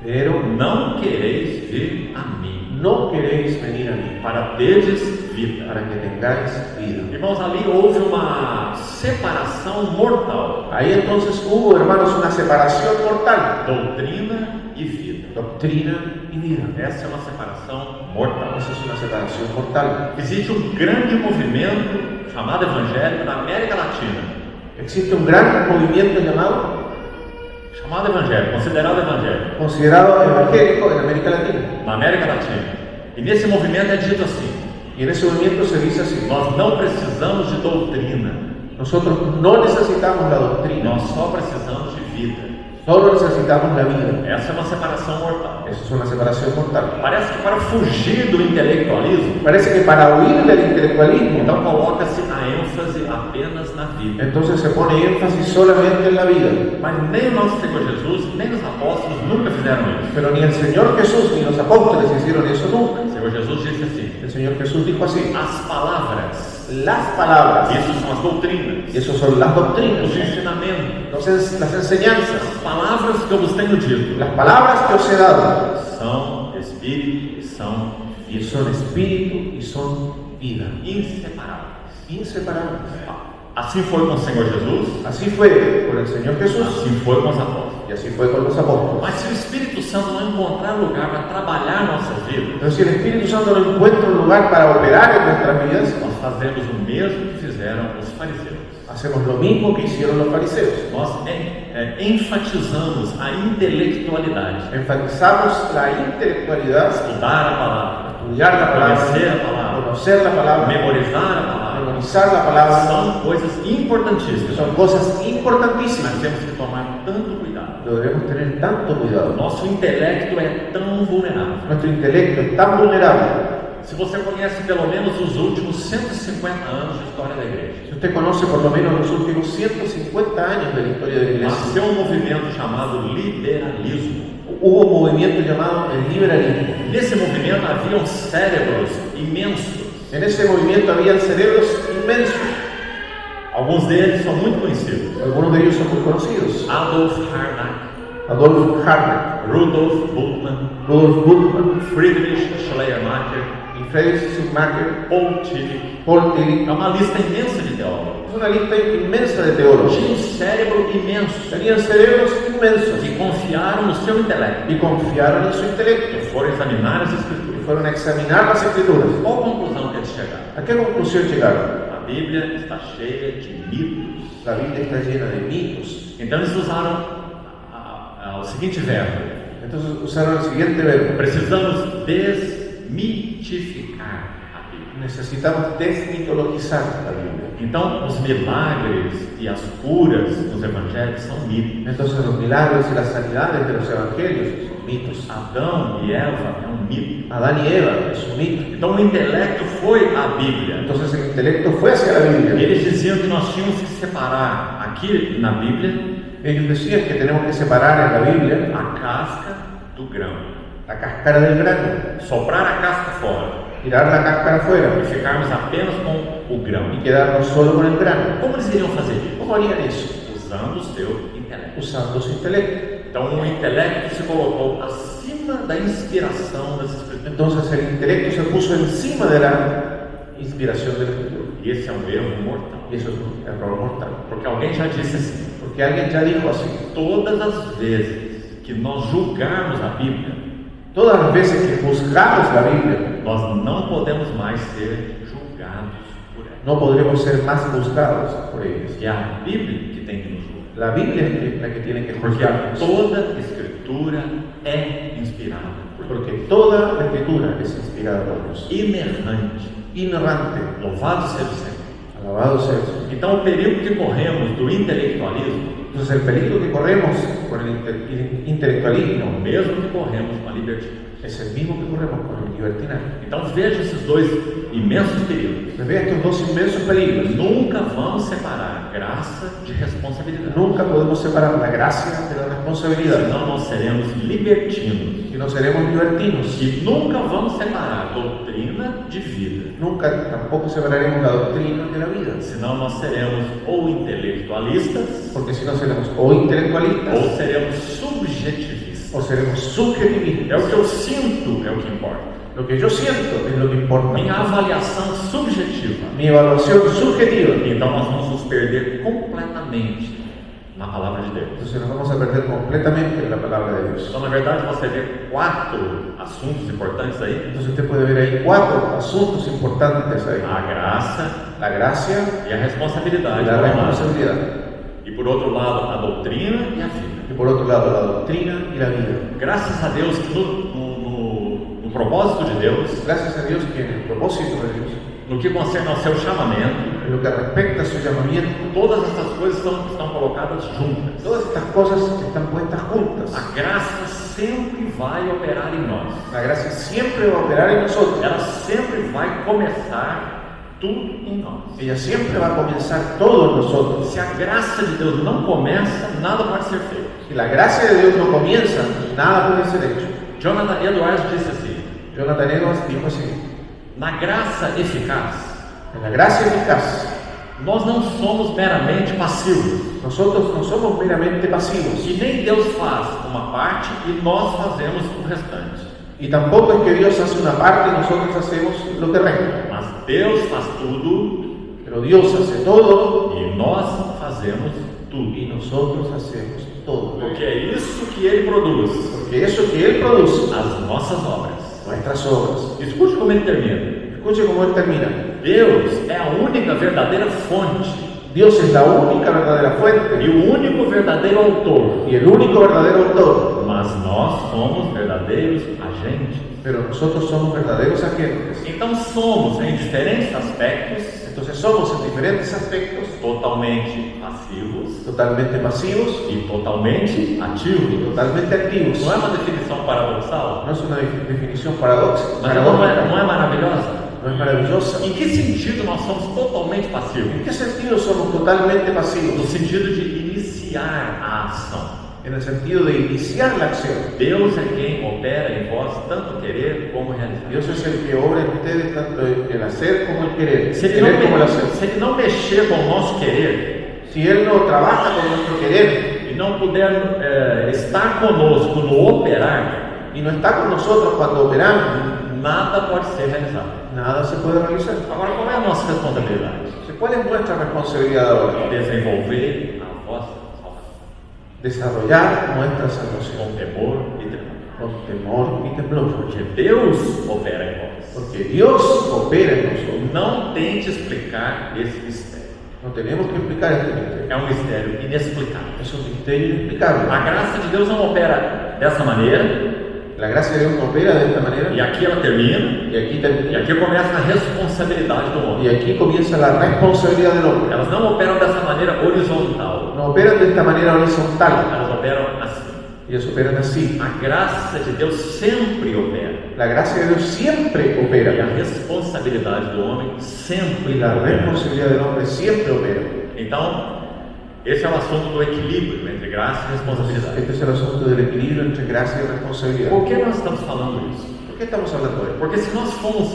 Pero não quereis vir a mí no queréis venir a mí para teres vida. para que tengáis vida. Irmãos, ali houve uma separação mortal, Ahí entonces hubo, hermanos, una separación mortal, doutrina e vida. doctrina y vida. Essa é uma separação mortal. Esa es una separación mortal. Existe um grande movimento chamado evangélico na América Latina, Existe un gran movimiento chamado evangélico, considerado evangélico, considerado evangélico en América Latina. na América Latina. E nesse movimento é dito assim: Y en ese movimiento se dice así: nós não precisamos de doutrina, nosotros no necesitamos la doctrina, nós só precisamos de vida. solo necesitamos la vida. Essa é uma separação mortal. Eso es una separación mortal. Parece que para fugir do intelectualismo, Parece que para huir del intelectualismo, então coloca-se a ênfase apenas na vida. entonces se pone énfasis solamente en la vida. Mas nem o nosso Senhor Jesus, nem os apóstolos nunca fizeram isso. Pero ni el Señor Jesús ni los apóstoles hicieron eso nunca. O Senhor Jesus disse assim: El Señor Jesús dijo así: as palavras, las palabras, isso são as doutrinas, y eso son las doctrinas, os ensinamentos, entonces las enseñanzas, as palavras que eu vos tenho dito, las palabras que os he dado, são espírito e são y vida, son espíritu y son vida, inseparáveis. inseparables. Assim foi com o Senhor Jesus, Así fue con el Señor Jesús assim foi com os apóstolos. y así fue con los apóstoles. Mas se o Espírito Santo não encontrar lugar para trabalhar nossas vidas, Pero si el Espíritu Santo no encuentra un lugar para operar en nuestras vidas, nós fazemos o mesmo que fizeram os fariseus. hacemos lo mismo que hicieron los fariseos. Nós enfatizamos a intelectualidade, Enfatizamos la intelectualidad, estudar a palavra, estudiar la palabra, conhecer a palavra, conocer la palabra, memorizar a palavra. memorizar la palabra. São coisas importantíssimas. Son cosas Nós importantísimas. temos que tomar tanto cuidado. Pero debemos tener tanto cuidado. Nosso intelecto é tão vulnerável. Nuestro intelecto es tan vulnerable. Se você conhece pelo menos os últimos 150 anos de história da igreja, Si usted conoce por lo menos los últimos 150 años de la historia de la iglesia, nasceu um movimento chamado liberalismo. hubo un movimiento llamado el liberalismo. Nesse movimento haviam cérebros imensos. En ese movimiento habían cerebros inmensos. Alguns deles são muito conhecidos: Algunos de ellos son muy conocidos: Adolf Harnack, Adolf Harnack, Rudolf Bultmann, Rudolf Bultmann Friedrich Schleiermacher, y Friedrich Schleiermacher, Paul Tillich. Paul Tillich. É uma lista imensa de teólogos. Es una lista inmensa de teólogos. Tinha um cérebro imenso Tenían cerebros inmensos que confiaram no seu intelecto y confiaron en su intelecto. e foram examinar as Y escrituras. fueron a examinar las escrituras. Qual a conclusão que eles chegaram? ¿A qué conclusión llegaron? A Bíblia está cheia de mitos. La Biblia está llena de mitos. Então eles usaram o seguinte verbo: Entonces usaron el siguiente verbo. precisamos desmitificar a Bíblia. Necesitamos desmitologizar la Biblia. Então, os milagres e as curas dos evangelhos são mitos. Entonces los milagros y las sanidades de los evangelios son mitos. Adão e Eva é um mito. Adán y Eva es un mito. Então, o intelecto foi a Bíblia. Entonces el intelecto fue hacia la Biblia. Eles diziam que nós tínhamos que separar aqui na Bíblia Ellos decían que tenemos que separar en la Biblia a casca do grão, la cáscara del grano, soprar a casca fora tirar la cáscara afuera e ficarmos apenas com o grão. y quedarnos solo con el grano. Como eles iriam fazer isso? ¿Cómo harían eso? Usando o seu intelecto. Usando su intelecto. Então, o intelecto se colocou acima da inspiração das Escrituras. Entonces el intelecto se puso encima de la inspiración del Escritura. E esse é um erro mortal. Y eso es un error mortal. Porque alguém já disse assim: Porque alguien ya dijo así: todas as vezes que nós julgarmos a Bíblia, todas las veces que juzgamos la Biblia, nós não podemos mais ser julgados por ela. no podremos ser más juzgados por ellos. É a Bíblia que tem que nos julgar. La Biblia es la que tiene que Porque juzgarnos. toda Escritura é inspirada por Deus. Porque toda la Escritura es inspirada por Dios. Inerrante. Inerrante. Louvado seja o Senhor. Alabado sea Dios. Então, o perigo que corremos do intelectualismo Entonces el peligro que corremos con el é o intelectualismo mesmo que corremos com a libertinagem. es el mismo que corremos con el libertinaje. Então, veja esses dois imensos perigos. Entonces, ve estos dos inmensos peligros. Nunca vamos separar graça de responsabilidade. Nunca podemos separar la gracia de la responsabilidad. Senão nós seremos libertinos. Si no seremos libertinos. E nunca vamos separar doutrina de vida. Nunca tampoco separaremos la doctrina de la vida. Senão nós seremos ou intelectualistas Porque si no seremos o intelectualistas ou seremos subjetivistas. o seremos subjetivistas. É o que eu sinto, é o que importa. Lo que yo siento es lo que importa. Minha avaliação subjetiva. Mi evaluación subjetiva. Então nós vamos nos perder completamente na palavra de Deus. Entonces nos vamos a perder completamente en la palabra de Dios. Então, na verdade, você vê 4 assuntos importantes aí: Entonces usted puede ver ahí 4 asuntos importantes ahí. a graça La gracia e a responsabilidade. y la por um lado. responsabilidad. E por outro lado, a doutrina e a vida. Y por otro lado, la doctrina y la vida. Graças a Deus que no propósito de Deus, Gracias a Dios que en el propósito de Dios, no que concerne ao seu chamamento, en lo que respecta a su llamamiento, todas essas coisas estão colocadas juntas. todas estas cosas están puestas juntas. A graça sempre vai operar em nós. La gracia siempre va a operar en nosotros. Ela sempre vai começar tudo em nós. Ella siempre va a comenzar todo en nosotros. Se a graça de Deus não começa, nada pode ser feito. Si la gracia de Dios no comienza, nada puede ser hecho. Jonathan Edwards disse assim: Jonathan Edwards dijo así: na graça eficaz, en la gracia eficaz, nós não somos meramente passivos. nosotros no somos meramente pasivos. E nem Deus faz uma parte e nós fazemos o restante. Y tampoco es que Dios hace una parte y nosotros hacemos lo que resta. Mas Deus faz tudo Pero Dios hace todo e nós fazemos tudo. y nosotros hacemos todo. Porque é isso que Ele produz, Porque eso que Él produce, as nossas obras. nuestras obras. Escute como Ele termina. Escuche cómo Él termina. Deus é a única verdadeira fonte Dios es la única verdadera e fuente o único verdadeiro autor. y el único verdadero autor. Mas nós somos verdadeiros agentes. Pero nosotros somos verdaderos agentes. Então somos, em diferentes aspectos, Entonces somos en diferentes aspectos totalmente passivos totalmente pasivos e totalmente y ativos. totalmente activos. Não é uma definição paradoxal? No es una definición paradójica. Mas não é maravilhosa? No es maravillosa. Em que sentido nós somos totalmente passivos? ¿En qué sentido somos totalmente No pasivos? sentido de iniciar a ação. En el sentido de iniciar la acción. Deus é quem opera em vós tanto querer como realizar. Dios es el que obra en ustedes tanto el hacer como el querer. Se El ele, querer como el hacer. se ele não mexer com o nosso querer Si Él no trabaja con nuestro querer e não puder estar conosco no operar, y no está con nosotros cuando operamos, nada pode ser realizado. nada se puede realizar. Agora, qual é a nossa responsabilidade? Entonces, ¿cuál es nuestra responsabilidad ahora? Desenvolver a vossa salvação Desarrollar nuestra salvación com temor e tremor. con temor y temblor. Porque Deus opera em nós. Porque Dios opera en nosotros. Não tente explicar esse mistério. No tenemos que explicar este misterio. É um mistério inexplicável. Es un misterio inexplicable. A graça de Deus não opera dessa maneira, La gracia de Dios no opera de esta manera. e aqui ela termina, Y aquí e termina. aqui começa a responsabilidade do Y homem. aquí comienza la responsabilidad del hombre. Elas não operam dessa maneira horizontal, No operan de esta manera horizontal. elas operam assim. Ellos operan así. A graça de Deus sempre opera, La gracia de Dios siempre e a opera. responsabilidade do homem sempre Y la opera. responsabilidad del hombre siempre opera. Então, esse é o assunto do equilíbrio entre graça e responsabilidade. Este es el asunto del equilibrio entre gracia y responsabilidad. Por que nós estamos falando isso? ¿Por qué estamos hablando de esto? Porque se nós fomos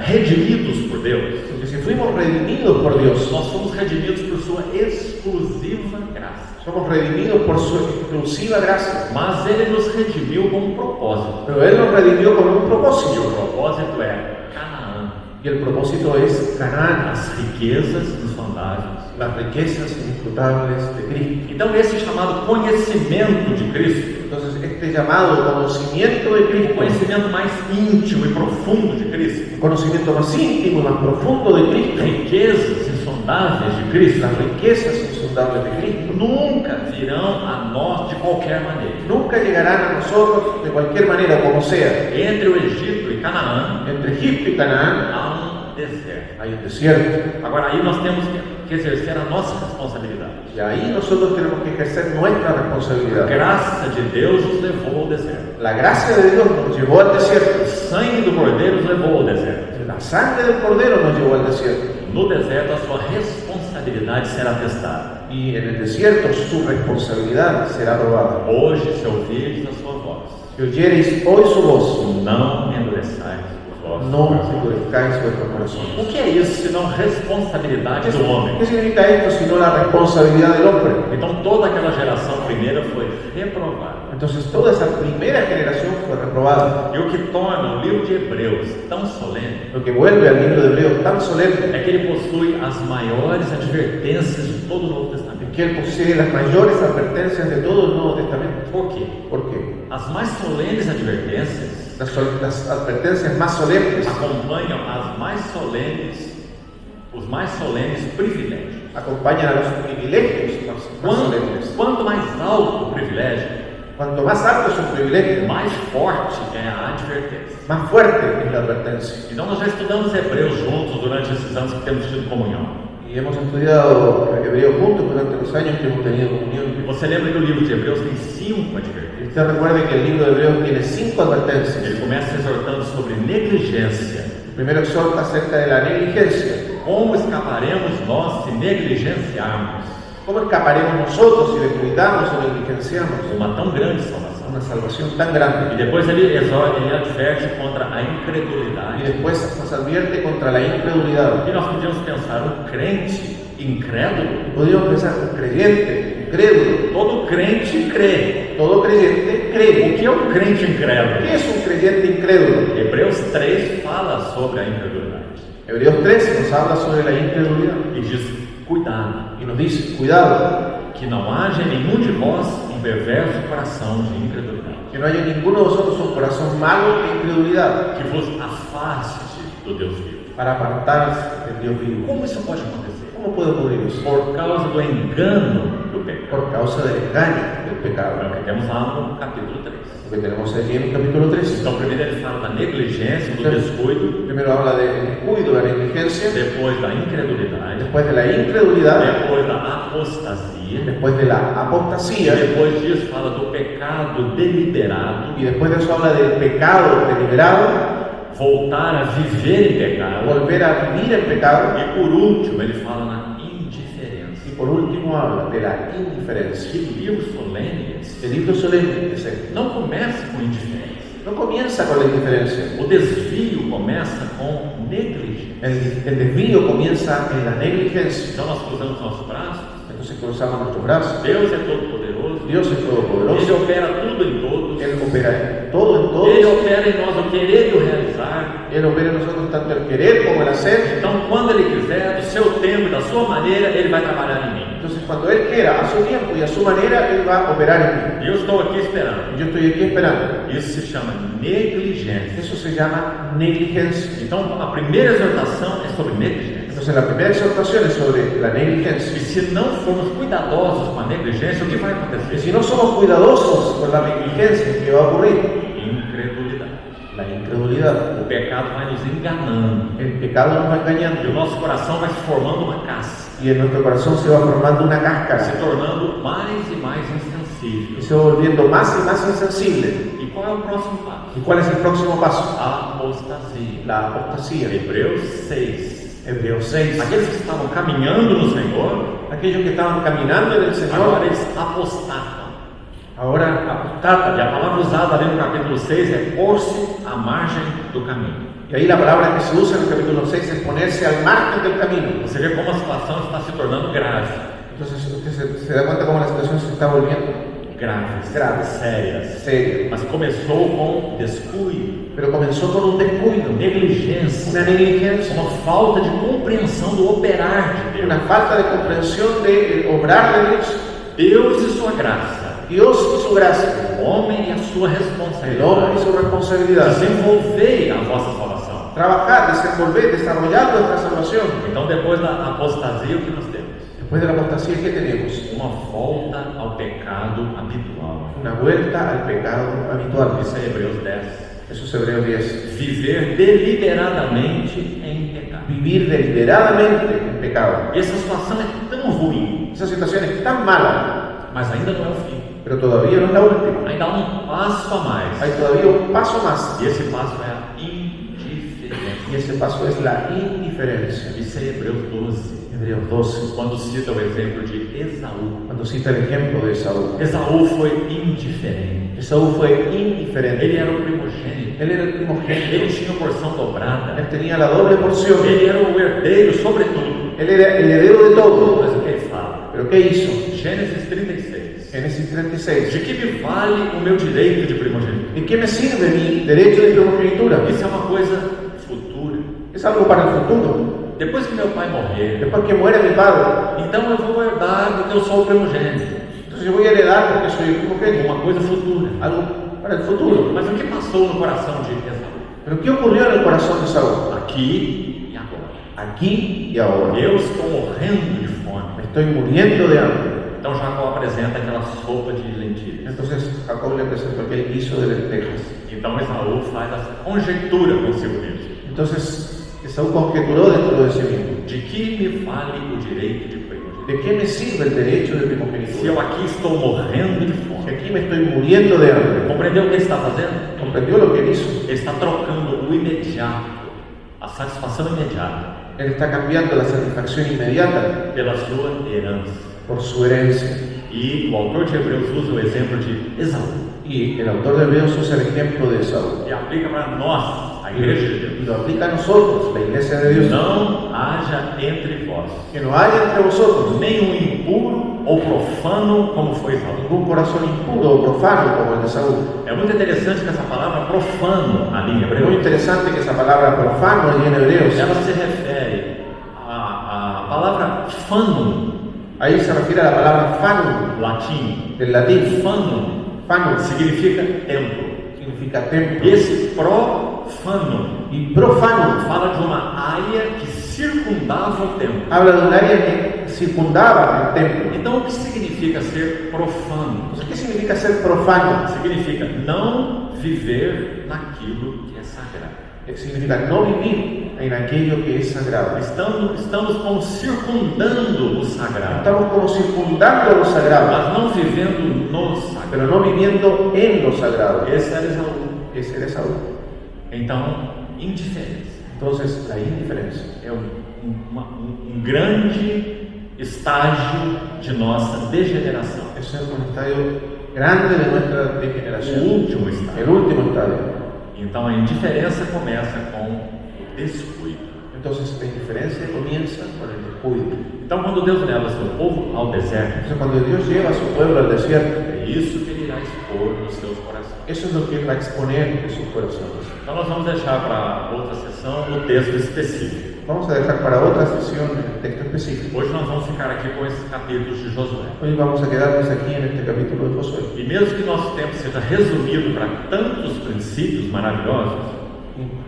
redimidos por Deus, Porque si fuimos redimidos por Dios, nós fomos redimidos por sua exclusiva graça. somos redimidos por su exclusiva gracia. Mas Ele nos redimiu com um propósito. Pero Él nos redimió con un E o propósito. propósito é Canaã, Y el propósito es Canaán, as riquezas insondáveis. las riquezas inescrutables de Cristo. Então, esse chamado conhecimento de Cristo, Entonces, este llamado conocimiento de o Cristo, conhecimento mais íntimo e profundo de Cristo, el conocimiento más íntimo y más profundo de Cristo, riquezas insondáveis de Cristo, las riquezas insondables de Cristo, nunca virão a nós de qualquer maneira. nunca llegarán a nosotros de cualquier manera, como sea. Entre o Egito e Canaã, Entre Egipto y Canaán há um deserto. hay un desierto. Agora, aí nós temos que exercer a nossa responsabilidade. Y ahí nosotros tenemos que ejercer nuestra A responsabilidad. graça de Deus nos levou ao deserto. La gracia de Dios nos llevó al O desierto. sangue do Cordeiro nos levou ao deserto. La sangre del Cordero nos llevó al desierto. No deserto, a sua responsabilidade será testada. Y en el desierto su responsabilidad será probada. Hoje, se ouvirdes a sua voz, Si oyereis hoy su voz, não endureçais os vossos no corações. endurezcáis vuestros corazones. O que é isso, senão responsabilidade do homem? ¿Qué significa esto sino la responsabilidad del hombre? Então, toda aquela geração primeira foi reprovada. Entonces toda esa primera generación fue reprobada. E o que torna o livro de Hebreus tão solene Lo que vuelve al libro de Hebreos tan solemne é que ele possui as maiores advertências de todo o Novo es Testamento. que él posee las mayores advertencias de todo el Nuevo Testamento. Por quê? ¿Por qué? As mais solenes advertências Las advertencias más solemnes acompanham os mais solenes privilégios. acompañan a los privilegios más solemnes. Quanto mais alto o privilégio, Cuanto más alto es un privilegio, mais forte é a advertência. más fuerte es la advertencia. Então nós já estudamos Hebreus juntos durante esses anos que temos tido comunhão. Y hemos estudiado Hebreos juntos durante los años que hemos tenido comunión. E você lembra que o livro de Hebreus tem 5 advertências. Usted recuerde que el libro de Hebreos tiene 5 advertencias. Ele começa exortando sobre negligência. Primero exhorta acerca de la negligencia. Como escaparemos nós se negligenciarmos ¿Cómo escaparemos nosotros si descuidamos o negligenciamos uma tão grande salvação? una salvación tan E grande? depois ele adverte contra a Y incredulidade. después nos advierte contra la incredulidad. E nós podíamos pensar, um crente incrédulo? Podríamos pensar, un creyente, incrédulo. Todo crente crê. Todo creyente O cree. que é um crente incrédulo? ¿Qué es un creyente incrédulo? Hebreus 3 fala sobre a incredulidade Hebreos 13 nos habla sobre la incredulidad e diz: cuidado, y nos dice, cuidado, que não haja em nenhum de vós um perverso coração de incredulidade, que no haya en ninguno de vosotros un corazón malo de incredulidad que vos afaste do Deus vivo. para apartarse del Dios vivo. Como isso pode acontecer? ¿Cómo puede ocurrir eso? Por causa do engano do pecado. Por causa del engaño del É o pecado, que temos lá no capítulo 3. lo que tenemos allí en el capítulo 13. Então, primeiro ele fala da negligência, do descuido, Primero habla del descuido, de la negligencia, depois da incredulidade, después de la incredulidad, depois da apostasia, después de la e apostasía, depois disso fala do pecado deliberado, y después de eso habla del pecado deliberado, voltar a viver em pecado, volver a vivir en pecado, e por último ele fala na indiferença. y por último habla de la indiferencia. Que livro solene esse? El libro solemne es este. Não começa com indiferença. No comienza con la indiferencia. O desvio começa com negligência. El desvío comienza en la negligencia. Então nós cruzamos nossos braços. Entonces cruzamos nuestros brazos. Deus é todo-poderoso. Dios es Ele todopoderoso. opera tudo em todos. Él opera en todo, en Ele todos. opera em nós o querer e o realizar. Él opera en nosotros tanto el querer como el hacer. Então, quando Ele quiser, do seu tempo e da sua maneira, Ele vai trabalhar em mim. Entonces, cuando Él quiera, a su tiempo y a su manera, Él va a operar en mí. E eu estou aqui esperando. Y yo estoy aquí esperando. Isso se chama negligência. Eso se llama negligencia. Então, a primeira exortação é sobre negligência. Entonces, la primera exhortación es sobre la E negligencia. se não formos cuidadosos com a negligência, o que vai Y acontecer? si no somos cuidadosos con la negligencia, ¿qué va a ocurrir? Incredulidade. La incredulidad. O pecado vai nos enganando. El pecado nos va E o engañando. nosso coração vai se formando uma casca, Y en nuestro corazón se va formando una se cáscara. tornando mais e mais Y insensível. se va volviendo más y más insensible. E qual é o próximo passo? ¿Y cuál es el próximo paso? A apostasia. La apostasía. Hebreus 6. Hebreos 6. Aqueles que estavam caminhando no Senhor, Aquellos que estaban caminando en el Señor, agora eles apostatam. ahora E apostatan. a palavra usada ali no capítulo 6 é pôr-se à margem do caminho. Y ahí la palabra que se usa en el capítulo 6 es ponerse al margen del camino. Você vê como a situação está se tornando grave. Entonces usted se da cuenta cómo la situación se está volviendo Graves, sérias. seria. Mas começou com descuido, Pero comenzó con un descuido, negligência, una negligencia, uma falta de compreensão do operar de Deus. una falta de comprensión del obrar de Dios. Deus e sua graça, Dios y su gracia, o homem e a sua el hombre responsabilidade. y su responsabilidad. Desenvolvei a vossa salvação. Trabajar, desenvolver, desarrollar nuestra salvación. Então, depois da apostasia, o que nós temos? Después de la apostasía, ¿qué tenemos? Uma volta ao pecado habitual. Una vuelta al pecado habitual. Isso é Hebreus 10. Eso es Hebreos 10. Viver deliberadamente em pecado. Vivir deliberadamente en pecado. E essa situação é tão ruim, Esa situación es tan mala, mas ainda não é o fim. pero todavía no es la última. Ainda há um passo a mais. Hay todavía un paso más. E esse passo é a indiferença. Y ese paso es la indiferencia. Isso é Hebreus 12. Hebreos 12, Quando cita o exemplo de Esaú. cuando cita el ejemplo de Esaú. Esaú foi indiferente. Esaú fue indiferente. Ele era o primogênito. Él era el Ele primogénito. tinha porção dobrada. Él tenía la doble porción. Ele era o herdeiro sobre tudo. Él era el heredero de todo. Mas o que ele fala? Pero ¿qué hizo? Gênesis 36. Génesis 36. De que me vale o meu direito de primogênito? ¿De qué me sirve mi derecho de primogenitura? Isso é uma coisa futura. Es algo para el futuro. Depois que meu pai morrer, Después que muere mi padre, então eu vou herdar porque eu sou o primogênito. entonces yo voy a heredar porque soy el primogénito. Uma coisa futura. Algo para el futuro. Mas o que passou no coração de Esaú? Pero ¿qué ocurrió en el corazón de Saúl? Aqui e agora. Aquí y ahora. Eu estou morrendo de fome. Me estoy muriendo de hambre. Então Jacó apresenta aquela sopa de lentilhas. Entonces Jacob le presentó aquel guiso de lentejas. Então Esaú faz essa conjectura consigo mesmo. Entonces Esaú conjeturó dentro de sí mismo. De que me vale o direito de primogênito? ¿De qué me sirve el derecho de Se primogenitura? eu aqui estou morrendo de Si fome. aquí me estoy muriendo de hambre. Compreendeu o que ele está fazendo? ¿Comprendió lo que él hizo? Ele está trocando o imediato, a satisfação imediata, Él está cambiando la satisfacción inmediata pela sua herança. por su herencia. E o autor de Hebreus usa o exemplo de Esaú Y el autor de Hebreos usa el ejemplo de Esaú. e aplica para nós, a igreja de Deus. Y lo aplica a nosotros, la iglesia de Dios. Não haja entre vós Que no haya entre vosotros nenhum impuro ou profano como foi Esaú. ningún corazón impuro o profano como el de Saúl. É muito interessante que essa palavra profano ali em Es muy hebreu, interesante que esa palabra profano allí en Hebreos, ela se refere à palavra fanum, ahí se refiere a la palabra fanum, latim. del latín. Fanum Fanum significa templo. significa templo. E esse profano Y profano fala de uma área que circundava o templo. habla de un área que circundaba el templo. Então, o que significa ser profano? Entonces, ¿qué significa ser profano? Significa não viver naquilo que é sagrado. Significa no vivir en aquello que es sagrado. Estamos como circundando o sagrado, Estamos como circundando lo sagrado, mas não vivendo no sagrado. pero no viviendo en lo sagrado. Esse era Esaú. Ese era Saúl. Então, indiferença Entonces, la indiferencia é um grande estágio de nossa degeneração. es un estadio grande de nuestra O degeneración. último estágio. El último estadio. Então, a indiferença começa com o descuido. Entonces, la indiferencia comienza con el descuido. Então, quando Deus leva seu povo ao deserto, Entonces, cuando Dios lleva a su pueblo al desierto, é isso que Ele irá expor nos seus corações. eso es lo que Él va a exponer en sus corazones. Então, nós vamos deixar para outra sessão no texto específico. Vamos a dejar para otra sesión el texto específico. Hoje nós vamos ficar aqui com esses capítulos de Josué. Hoy vamos a quedarnos aquí en este capítulo de Josué. E mesmo que nosso tempo seja resumido para tantos princípios maravilhosos,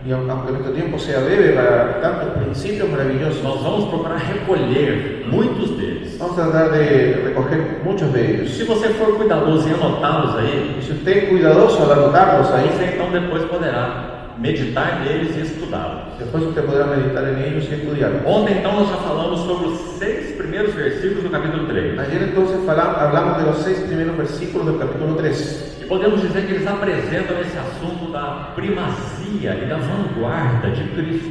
Y aunque nuestro tiempo sea breve para tantos principios maravillosos, nós vamos procurar recolher muitos deles. vamos a tratar de recoger muchos de ellos. Se você for cuidadoso em anotá-los aí, Y si usted es cuidadoso al anotarlos ahí, você então depois poderá meditar neles e estudá-los. después usted podrá meditar en ellos y estudiarlos. Ontem então nós já falamos sobre os 6 primeiros versículos do capítulo 3. Ayer entonces hablamos de los 6 primeros versículos del capítulo 3. E podemos dizer que eles apresentam esse assunto da primazia e da vanguarda de Cristo.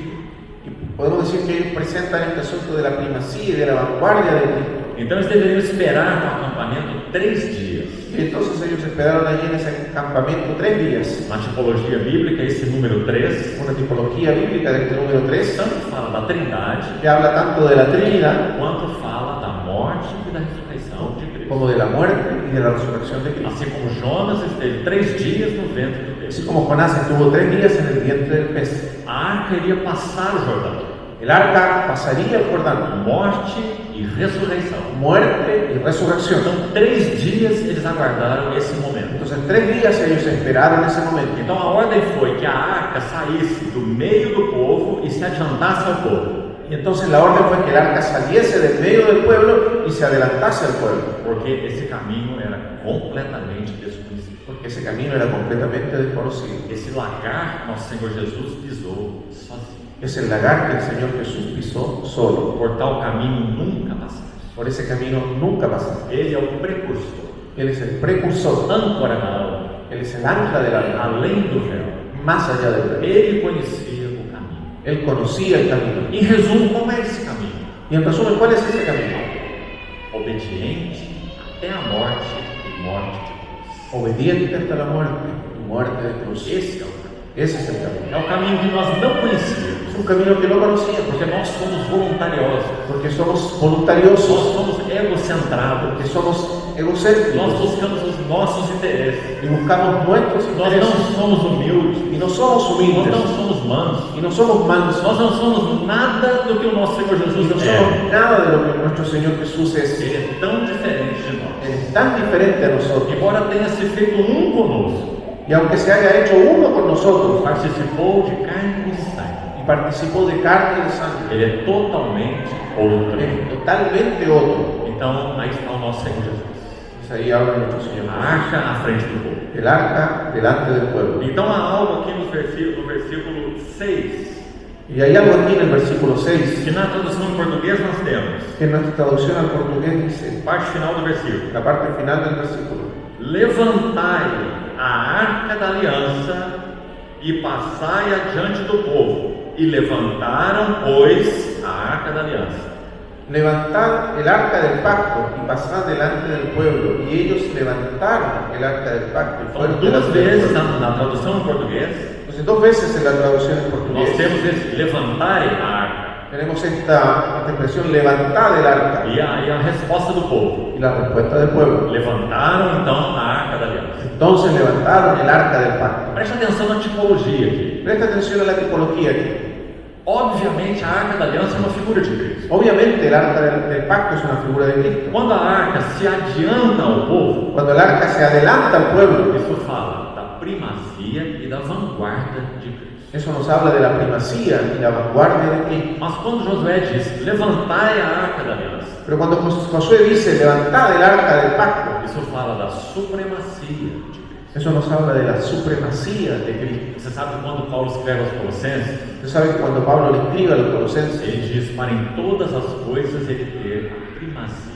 Y podemos decir que ellos presentan este asunto de la primacía y de la vanguardia de Cristo. Então eles deveriam esperar no acampamento 3 dias. Y entonces ellos esperaron allí en ese campamento 3 días. Na tipologia bíblica, esse número 3 Una tipología bíblica de este número 3 tanto fala da Trindade que habla tanto de la Trinidad quanto fala da morte e da ressurreição de Cristo. como de la muerte y de la resurrección de Cristo. Assim como Jonas esteve 3 dias no ventre do Así peixe. como Jonás estuvo 3 días en el vientre del pez. A arca iria passar o Jordão. El arca pasaría el Jordán. Morte e ressurreição. Muerte y resurrección. Então, 3 dias eles aguardaram esse momento. Entonces 3 días ellos esperaron ese momento. Então, a ordem foi que a arca saísse do meio do povo e se adiantasse ao povo. Y entonces la orden fue que el arca saliese del medio del pueblo y se adelantase al pueblo. Porque esse caminho era completamente desconhecido. Porque ese camino era completamente desconocido. Esse lagar que nosso Senhor Jesus pisou sozinho. Es el lagar que el Señor Jesús pisó solo. Por tal caminho nunca passamos. Por ese camino nunca pasamos. Ele é o precursor, Él es el precursor. âncora da alma, Él es el ancla del alma. além do véu. Más allá del velo. Ele conhecia o caminho. Él conocía el camino. Em resumo, como é esse caminho? Y en resumen, ¿cuál es ese camino? Obediente até a morte e morte de cruz. Obediente hasta la muerte y muerte de cruz. Esse é o caminho. Ese es el camino. É o caminho que nós não conhecíamos, Es un camino que no conocíamos. porque nós somos voluntariosos, Porque somos nós voluntariosos. somos egocentrados, Porque somos nós egocéntricos. buscamos os nossos interesses, Y buscamos nuestros nós não intereses. somos humildes, Y no somos nós humildes. não somos mansos, Y no somos mansos. nós não somos nada do que o nosso Senhor Y Jesus no é. somos nada de lo que nuestro Señor Jesús es. Ele é tão diferente de nós. Él es tan diferente a nosotros. Embora tenha se feito um conosco, Y aunque se haya hecho uno con nosotros participou de carne e sangue, y participó de carne y de sangre, ele é totalmente outro. es totalmente otro. Então, aí está o nosso Senhor Jesus. Pues ahí habla nuestro Señor. A arca à frente do povo. El arca delante del pueblo. Então, há algo aqui no versículo 6, Y hay algo aquí en el versículo 6, que na tradução em português nós temos, que en nuestra traducción al portugués dice, parte final do versículo: la parte final del versículo: levantai a arca da aliança e passai adiante do povo. E levantaram, pois, a arca da aliança. levantad el arca del pacto y pasad delante del pueblo. Y ellos levantaron el arca del pacto y Então, fueron 2 delante del vezes pueblo. na tradução em português, Entonces 2 veces en la traducción en nós portugués temos esse levantai a arca tenemos esta expresión: levantad el arca. e a resposta do povo. Y la respuesta del pueblo: Levantaram então a arca da aliança. entonces levantaron el arca del pacto. Preste atenção na tipologia aqui. Presta atención a la tipología aquí. Obviamente a arca da aliança é uma figura de Cristo. Obviamente el arca del pacto es una figura de Cristo. Quando a arca se adianta ao povo, Cuando el arca se adelanta al pueblo, isso fala da primazia e da vanguarda de Cristo. eso nos habla de la primacía y la vanguardia de Cristo. Mas quando Josué diz, levantai a arca da aliança, Pero cuando Josué dice: levantad el arca del pacto, isso fala da supremacia de Cristo. eso nos habla de la supremacía de Cristo. Você sabe quando Paulo escreve aos Colossenses, Usted sabe que cuando Pablo le escribe a los colosenses, ele diz para em todas as coisas ele ter a primazia.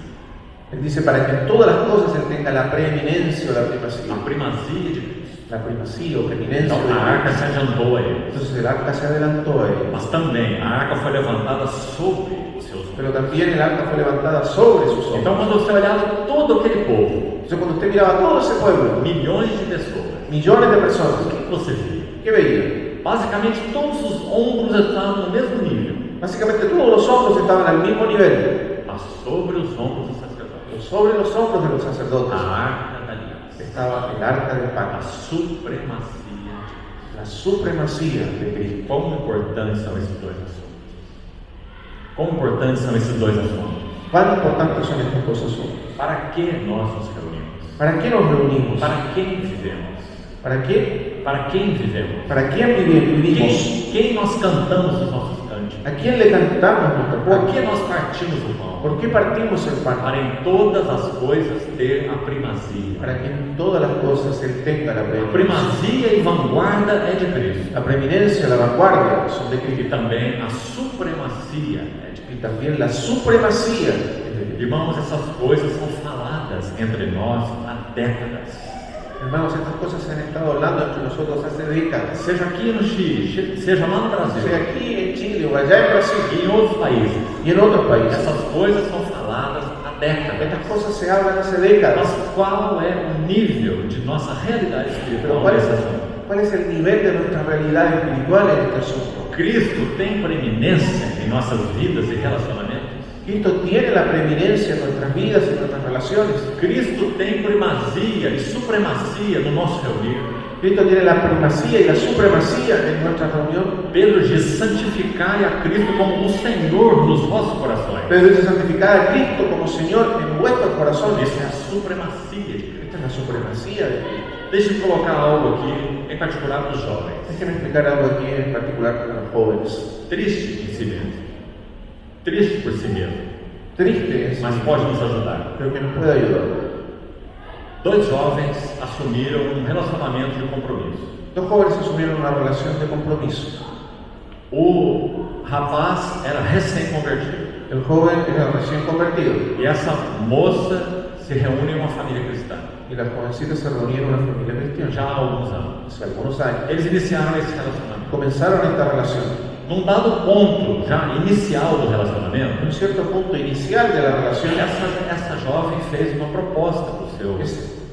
él dice: para que en todas las cosas él tenga la preeminencia o la primacía. A primazia de Cristo. La primacía o preeminencia Então de a arca Cristo. se adiantou a ele. Entonces el arca se adelantó a él. Mas também a arca foi levantada sobre os seus ombros. Pero también el arca fue levantada sobre sus hombros. Então quando você olhava todo aquele povo, Entonces cuando usted miraba todo ese pueblo, milhões de pessoas, millones de personas, o que você via? ¿qué veía? Basicamente todos os ombros estavam no mesmo nível, Básicamente todos los hombros estaban al mismo nivel. mas sobre os ombros dos sacerdotes, Sobre los hombros de los sacerdotes a arca da aliança, estaba el arca del a pacto, supremacia de la supremacía de Cristo. Quão importantes são esses dois assuntos. Quão importantes são esses dois assuntos? ¿Cuán importantes son estos dos asuntos? Para que nós nos reunimos? ¿Para qué nos reunimos? Para quem vivemos? ¿Para qué? Para quem vivemos? ¿Para quién vivimos? Quem nós cantamos os nossos cânticos? ¿A quién le cantamos nuestro Por pueblo? que nós partimos o pão? ¿Por qué partimos el pan? Para em todas as coisas ter a primazia. Para que en todas las cosas Él tenga la A preeminencia. primazia e vanguarda é de Cristo. La preeminencia, la vanguardia son de E Cristo. também a supremacia é de Cristo. Y también la supremacía es de Cristo. Irmãos, essas coisas são faladas entre nós há décadas. Hermanos, estas cosas se han estado hablando entre nosotros hace décadas. Seja aqui no Chile, seja lá no Brasil, Sea aquí en Chile o allá en Brasil e em outros países. y en otros países. Essas coisas são faladas há décadas. Estas cosas se hablan hace décadas. Mas qual é o nível de nossa realidade Pero espiritual ¿cuál nesse assunto? es el nivel de nuestra realidad espiritual en este asunto? Cristo tem preeminência em nossas vidas e relacionamentos? Cristo tiene la preeminencia en nuestras vidas y en nuestras relaciones. Cristo tem primazia e supremacia no nosso reunir? Cristo tiene la primacía y la supremacía en nuestra reunión. Pedro diz: santificai a Cristo como o Senhor nos vossos corações. Pedro dice: santificad a Cristo como Señor en vuestros corazones. Isso é a supremacia de Cristo. Esta es la supremacía de Cristo. Deixe-me colocar algo aqui, em particular para os jovens. Déjeme explicar algo aquí en particular para los jóvenes. Triste em si mesmo. Triste por si mesmo. Triste es, Mas pode nos ajudar. pero que nos puede ayudar. Dois jovens assumiram um relacionamento de compromisso. Dos jóvenes asumieron una relación de compromiso. O rapaz era recém-convertido. El joven era recién convertido E essa moça se reúne em uma família cristã. y la jovencita se reunieron en una familia cristiana. Já há alguns anos. Hace algunos años Eles iniciaram esse relacionamento. comenzaron esta relación. Num dado ponto já inicial do En relacionamento, un cierto punto inicial de la relación, essa jovem fez uma proposta para o seu,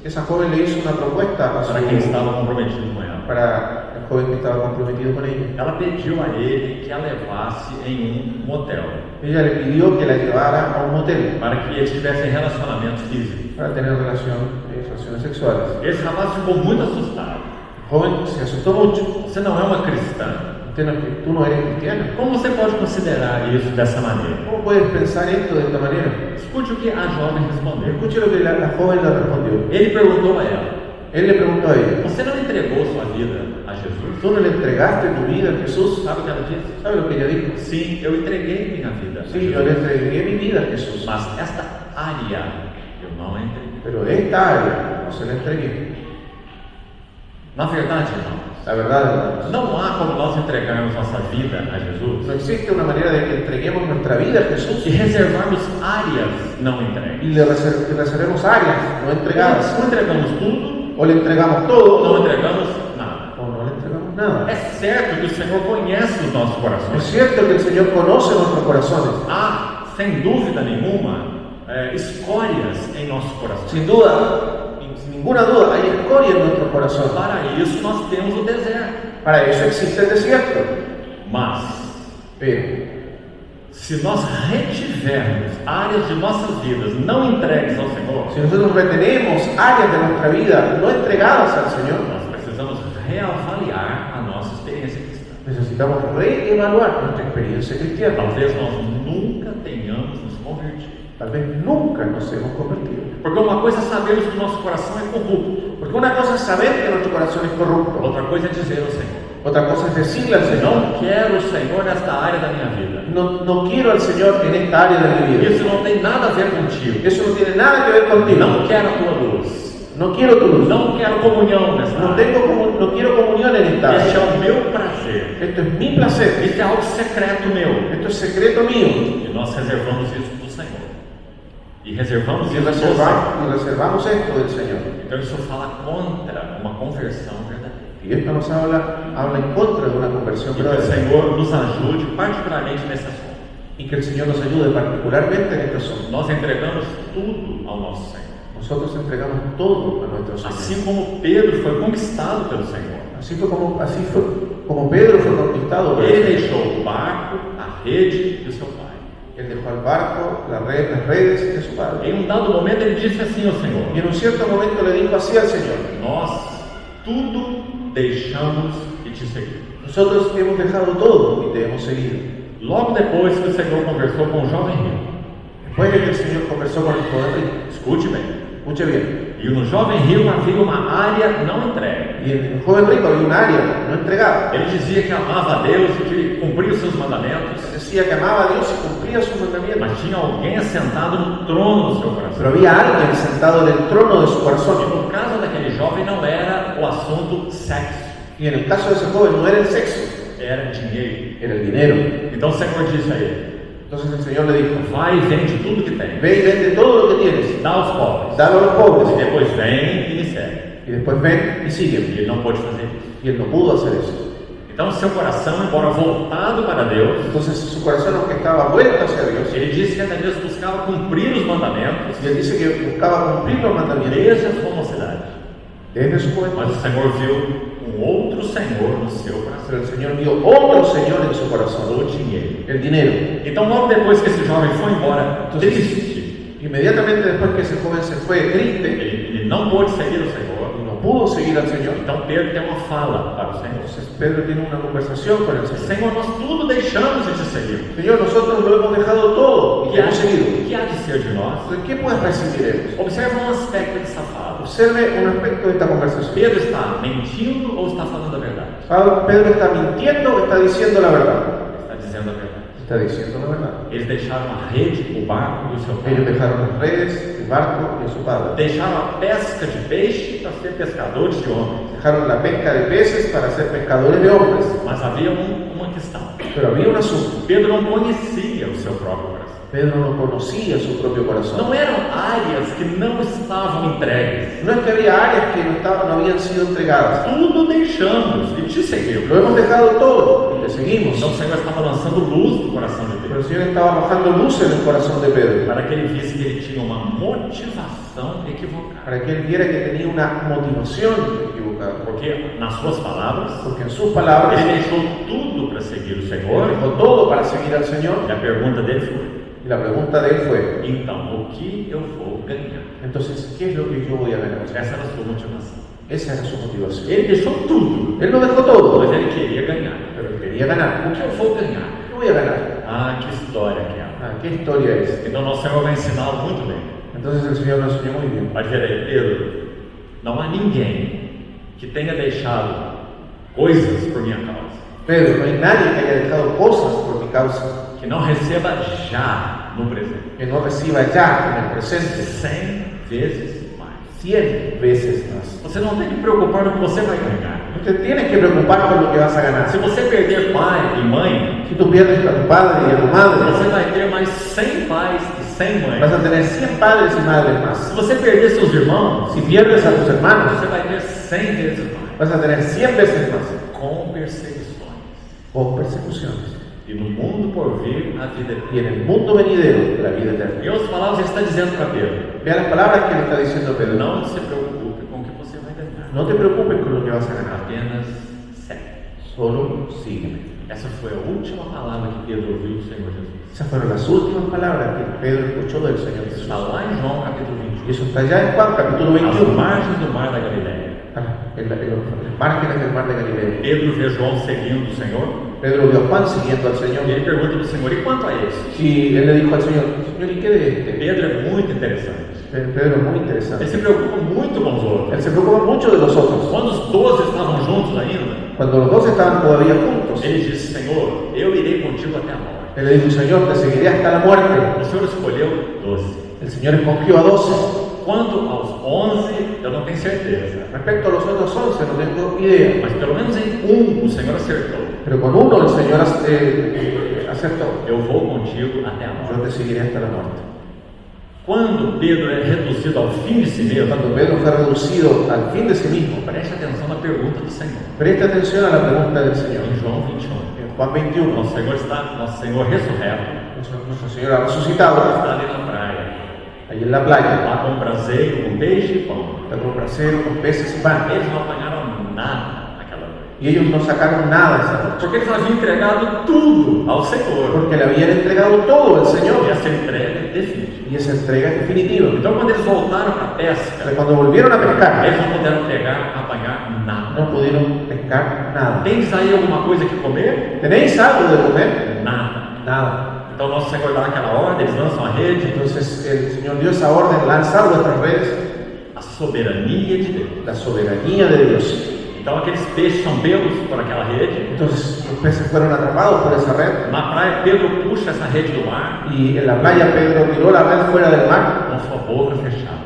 esa joven le hizo una propuesta a para quem estava comprometido com ela. para el joven que estaba comprometido con ella. Ela pediu a ele que a levasse em um motel, Ella le pidió que la llevara a un motel para que eles tivessem relacionamento físico. para tener relaciones sexuales. Esse rapaz ficou muito assustado. El joven se asustó mucho. Você não é uma cristã. Tú no eres cristiana. Como você pode considerar isso dessa maneira? ¿Cómo puedes pensar esto de esta manera? Escute o que a jovem respondeu. Escuche lo que la joven le respondió. Ele perguntou a ela: Él le preguntó a ella: você não entregou sua vida a Jesus? ¿tú no le entregaste tu vida a Jesús? Sabe o que ela disse? ¿Sabe lo que ella dijo? Sim, eu entreguei minha vida a Sí, yo le entregué mi vida a Jesús. Mas esta área eu não entreguei. Pero esta área no se la entregué. Na verdade, irmãos, La verdad, hermanos, não há como nós entregarmos nossa vida a Jesus no existe una manera de que entreguemos nuestra vida a Jesús e reservarmos áreas não y entregues. le reservemos áreas no entregadas. Ou entregamos tudo, O le entregamos ou todo não entregamos nada. o no le entregamos nada. É certo que o Senhor conhece os nossos Es corações. cierto que el Señor conoce nuestros corazones. Há, sem dúvida nenhuma, escórias em nossos corações. Sin duda, sin ninguna duda, hay escoria en nuestros corazones. Para isso nós temos o deserto. Para eso existe el desierto. Mas, Pero se nós retivermos áreas de nossas vidas não entregues ao Senhor, si nosotros retenemos áreas de nuestra vida no entregadas al Señor, nós precisamos reavaliar a nossa experiência cristã. necesitamos reevaluar nuestra experiencia cristiana. Talvez nós nunca tenhamos nos convertido. Tal vez nunca nos hemos convertido. Porque uma coisa é sabermos que o nosso coração é corrupto. Porque una cosa es saber que nuestro corazón es corrupto. Outra coisa é dizer ao Senhor: Otra cosa es decirle al Señor: não quero o Senhor nesta área da minha vida. no quiero al Señor en esta área de mi vida. Isso não tem nada a ver contigo. Eso no tiene nada que ver contigo. Não quero a tua luz. No quiero tu luz. Não quero comunhão nessa No área. no quiero comunión en esta Este é área. o meu prazer. Esto es mi placer. Isso é algo secreto meu. Esto es secreto mío. E nós reservamos isso do Senhor. E reservamos Y isso do Senhor. reservamos esto del Señor. Então isso fala contra uma conversão verdadeira. Y esto nos habla en contra de una conversión Que o verdadera. Senhor nos ajude particularmente nesse assunto. Y que el Señor nos ayude particularmente en este asunto. Nós entregamos tudo ao nosso Senhor. Nosotros entregamos todo a nuestro Señor. Assim como Pedro foi conquistado pelo Senhor. Así fue como Pedro fue conquistado por el Ele Señor. deixou o barco, a rede e o seu pai. Él dejó al barco, las redes de su padre. Em um dado momento ele disse assim ao Y Senhor: en un cierto momento le dijo así al Señor: nós tudo deixamos e te seguimos. nosotros hemos dejado todo y te hemos seguido. Logo depois que o Senhor conversou com o jovem rico, Después de que el Señor conversó con el joven rico, escute bem, escuche bien, e no jovem rico havia uma área não entregue. y en el joven rico había un área no entregada. Ele dizia que amava a Deus e que cumpria os seus mandamentos, Decía que amaba a Dios y cumplía sus mandamientos. mas tinha alguém assentado no trono do seu Pero coração. había alguien sentado en el trono de su E corazón. no caso daquele jovem não era o assunto sexo, Y en el caso de ese joven no era el sexo, era dinheiro. era el dinero. Então o Senhor disse a ele: Entonces el Señor le dijo, vai e vende tudo que tem, ve y vende todo lo que tienes, dá aos pobres, dalo a los e pobres, depois vem e me segue. y después ven y E sígueme. ele não pôde fazer isso. Y él no pudo hacer eso. Então seu coração, embora voltado para Deus, Entonces su corazón, aunque estaba vuelto hacia Dios, ele disse que até mesmo buscava cumprir os mandamentos y él dice que buscaba cumplir los mandamientos desde a sua mocidade. desde su juventud. Mas o Senhor viu outro Senhor no seu coração, Pero el Señor vio otro Señor en su corazón, o dinheiro. el dinero. Então logo depois que esse jovem foi embora, triste, Inmediatamente después que ese joven se fue triste ele não pôde seguir o Senhor. y no pudo seguir al Señor, Então Pedro tem uma fala para o Senhor: entonces Pedro tiene una conversación con el Señor. Senhor, nós tudo deixamos e te seguimos. Señor, nosotros lo hemos dejado todo y O te hemos seguido. que há de ser de nós? Entonces, ¿qué pues recibiremos? Observa um aspecto dessa fala. Observe un aspecto de esta conversación. Pedro está mentindo ou está falando a verdade? Pedro está mintiendo o está diciendo la verdad. Está dizendo a verdade. Está diciendo la verdad. Eles deixaram a rede, o barco e o seu Ellos pai. dejaron las redes, el barco y a su padre. Deixaram a pesca de peixe para ser pescadores de homens. Dejaron la pesca de peces para ser pescadores de hombres. Mas havia uma questão. Pero había un asunto. Pedro não conhecia o seu próprio coração. Pedro no conocía su propio corazón. Não eram áreas que não estavam entregues. No es que había áreas que no habían sido entregadas. Tudo deixamos e te seguimos. Lo hemos dejado todo y te seguimos. Então o Senhor estava lançando luz no coração de Pero Pedro, el Señor estaba bajando luz en el corazón de Pedro para que ele visse que ele tinha uma motivação equivocada. para que él viera que tenía una motivación equivocada. Porque, nas suas palavras, Porque en sus palabras, ele deixou tudo para seguir o él Senhor. dejó todo para seguir al Señor. E a pergunta dele foi: Y la pregunta de él fue, então, o que eu vou ganhar? entonces, ¿qué es lo que yo voy a ganar? Essa era a sua motivação. Esa era su motivación. Ele deixou tudo, Él no dejó todo, mas ele queria ganhar. pero él quería ganar. O que eu vou ganhar? ¿Qué voy a ganar? Ah, que história que é. Ah, ¿qué historia es? Então, nosso Senhor vai ensiná-lo muito bem. Entonces el Señor nos enseñó muy bien. Vai dizer aí: Pedro, não há ninguém que tenha deixado coisas por minha causa, Pedro, no hay nadie que haya dejado cosas por mi causa que não receba já no presente que no reciba ya en el presente 100 vezes mais. 100 veces más. Você não tem que preocupar no que você vai ganhar. No te tienes que preocupar por lo que vas a ganar. Se você perder pai e mãe, Si tú pierdes a tu padre y a tu madre, você vai ter mais 100 pais e 100 vas mães. a tener 100 padres y madres más. Se você perder seus irmãos, Si pierdes a tus hermanos, você vai ter 100 vezes mais. vas a tener 100 veces más. Com perseguições. Con persecuciones. E no mundo por vir, a vida eterna. Y en el mundo venidero, la vida eterna. Em outras palavras, ele está dizendo para Pedro: Vea las palabras que le está diciendo Pedro. não se preocupe com o que você vai ganhar. No te preocupes con lo que vas a ganar. Apenas segue. Solo sígueme. Essa foi a última palavra que Pedro ouviu do Senhor Jesus. Esas fueron las últimas palabras que Pedro escuchó del Señor Jesús. Está lá em João capítulo Y 21. eso está ya en Juan capítulo Às 21. margens do mar da Galileia. En los márgenes del mar de Galilea. Pedro vê João seguindo o Senhor. Pedro vio a Juan siguiendo al Señor. E ele pergunta para o Senhor: e quanto a esse? Y él le dijo al Señor, Señor, ¿y qué de este? Pedro é muito interessante. Pedro es muy Ele interesante. se preocupa muito com os outros. Él se preocupa mucho de los otros. Quando os 12 estavam juntos ainda, Cuando los dos estaban todavía juntos, ele disse: Senhor, eu irei contigo até a morte. él le dijo, Señor, te seguiré hasta la muerte. O Senhor escolheu 12. El Señor escogió a 12. Quanto aos 11, eu não tenho certeza. Respecto a los otros 11, no tengo idea. Mas pelo menos em um, o Senhor acertou. Pero con uno el Señor acertó. Eu vou contigo até a Yo morte. te seguiré hasta la muerte. Quando Pedro é reduzido ao fim de si mesmo, Cuando Pedro fue reducido al fin de sí mismo, preste atenção na pergunta do Senhor. presta atención a la pregunta del Señor. Em João 21. En Juan 21, Nosso Senhor ressurreto nuestro Señor ha resucitado, está ali na praia, ahí en la playa, lá com braseiro, com peixe e pão. está con brasero, con peces y pan. Eles não apanharam nada naquela noite, Y ellos no sacaron nada esa noche, porque eles haviam entregado tudo ao Senhor. porque le habían entregado todo al E Señor. essa entrega é definitiva. Y esa entrega es definitiva. Então, quando eles voltaram para a Entonces, pesca, cuando volvieron a pescar, eles não puderam apanhar nada. no pudieron pescar nada. Tens aí alguma coisa que comer? ¿Tenéis algo de comer? Nada. Nada. Então nosso Senhor dá aquela ordem, eles lançam a rede. Entonces el Señor dio esa orden, lanzar nuestras redes, A soberania de Deus. la soberanía de Dios. Então aqueles peixes são pegos por aquela rede. Entonces los peces fueron atrapados por esa red Na praia, Pedro puxa essa rede do mar y en la playa Pedro tiró la red fuera del mar com sua boca fechada.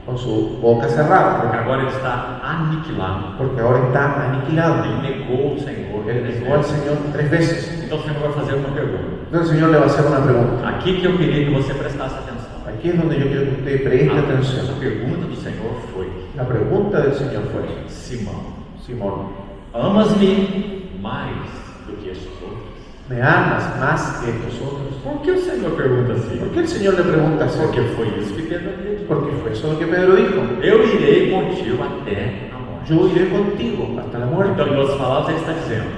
con su boca cerrada, Porque agora ele está aniquilado. porque ahora está aniquilado. Ele negou o Senhor. Él negó al Señor 3 veces. Então o Senhor vai fazer uma pergunta. Entonces el Señor le va a hacer una pregunta. Aqui que eu queria que você prestasse atenção. Aquí es donde yo quiero que usted preste A atención. pergunta do Senhor foi: La pregunta del Señor fue: Simão, Simón, amas-me mais do que estes outros? ¿me amas más que estos otros? Por que o Senhor pergunta assim? ¿Por qué el Señor le pregunta así? Porque foi isso que Pedro disse. Porque fue eso lo que Pedro dijo. Eu irei contigo até a morte. Yo iré contigo hasta la muerte. Então, em outras palavras, ele está dizendo: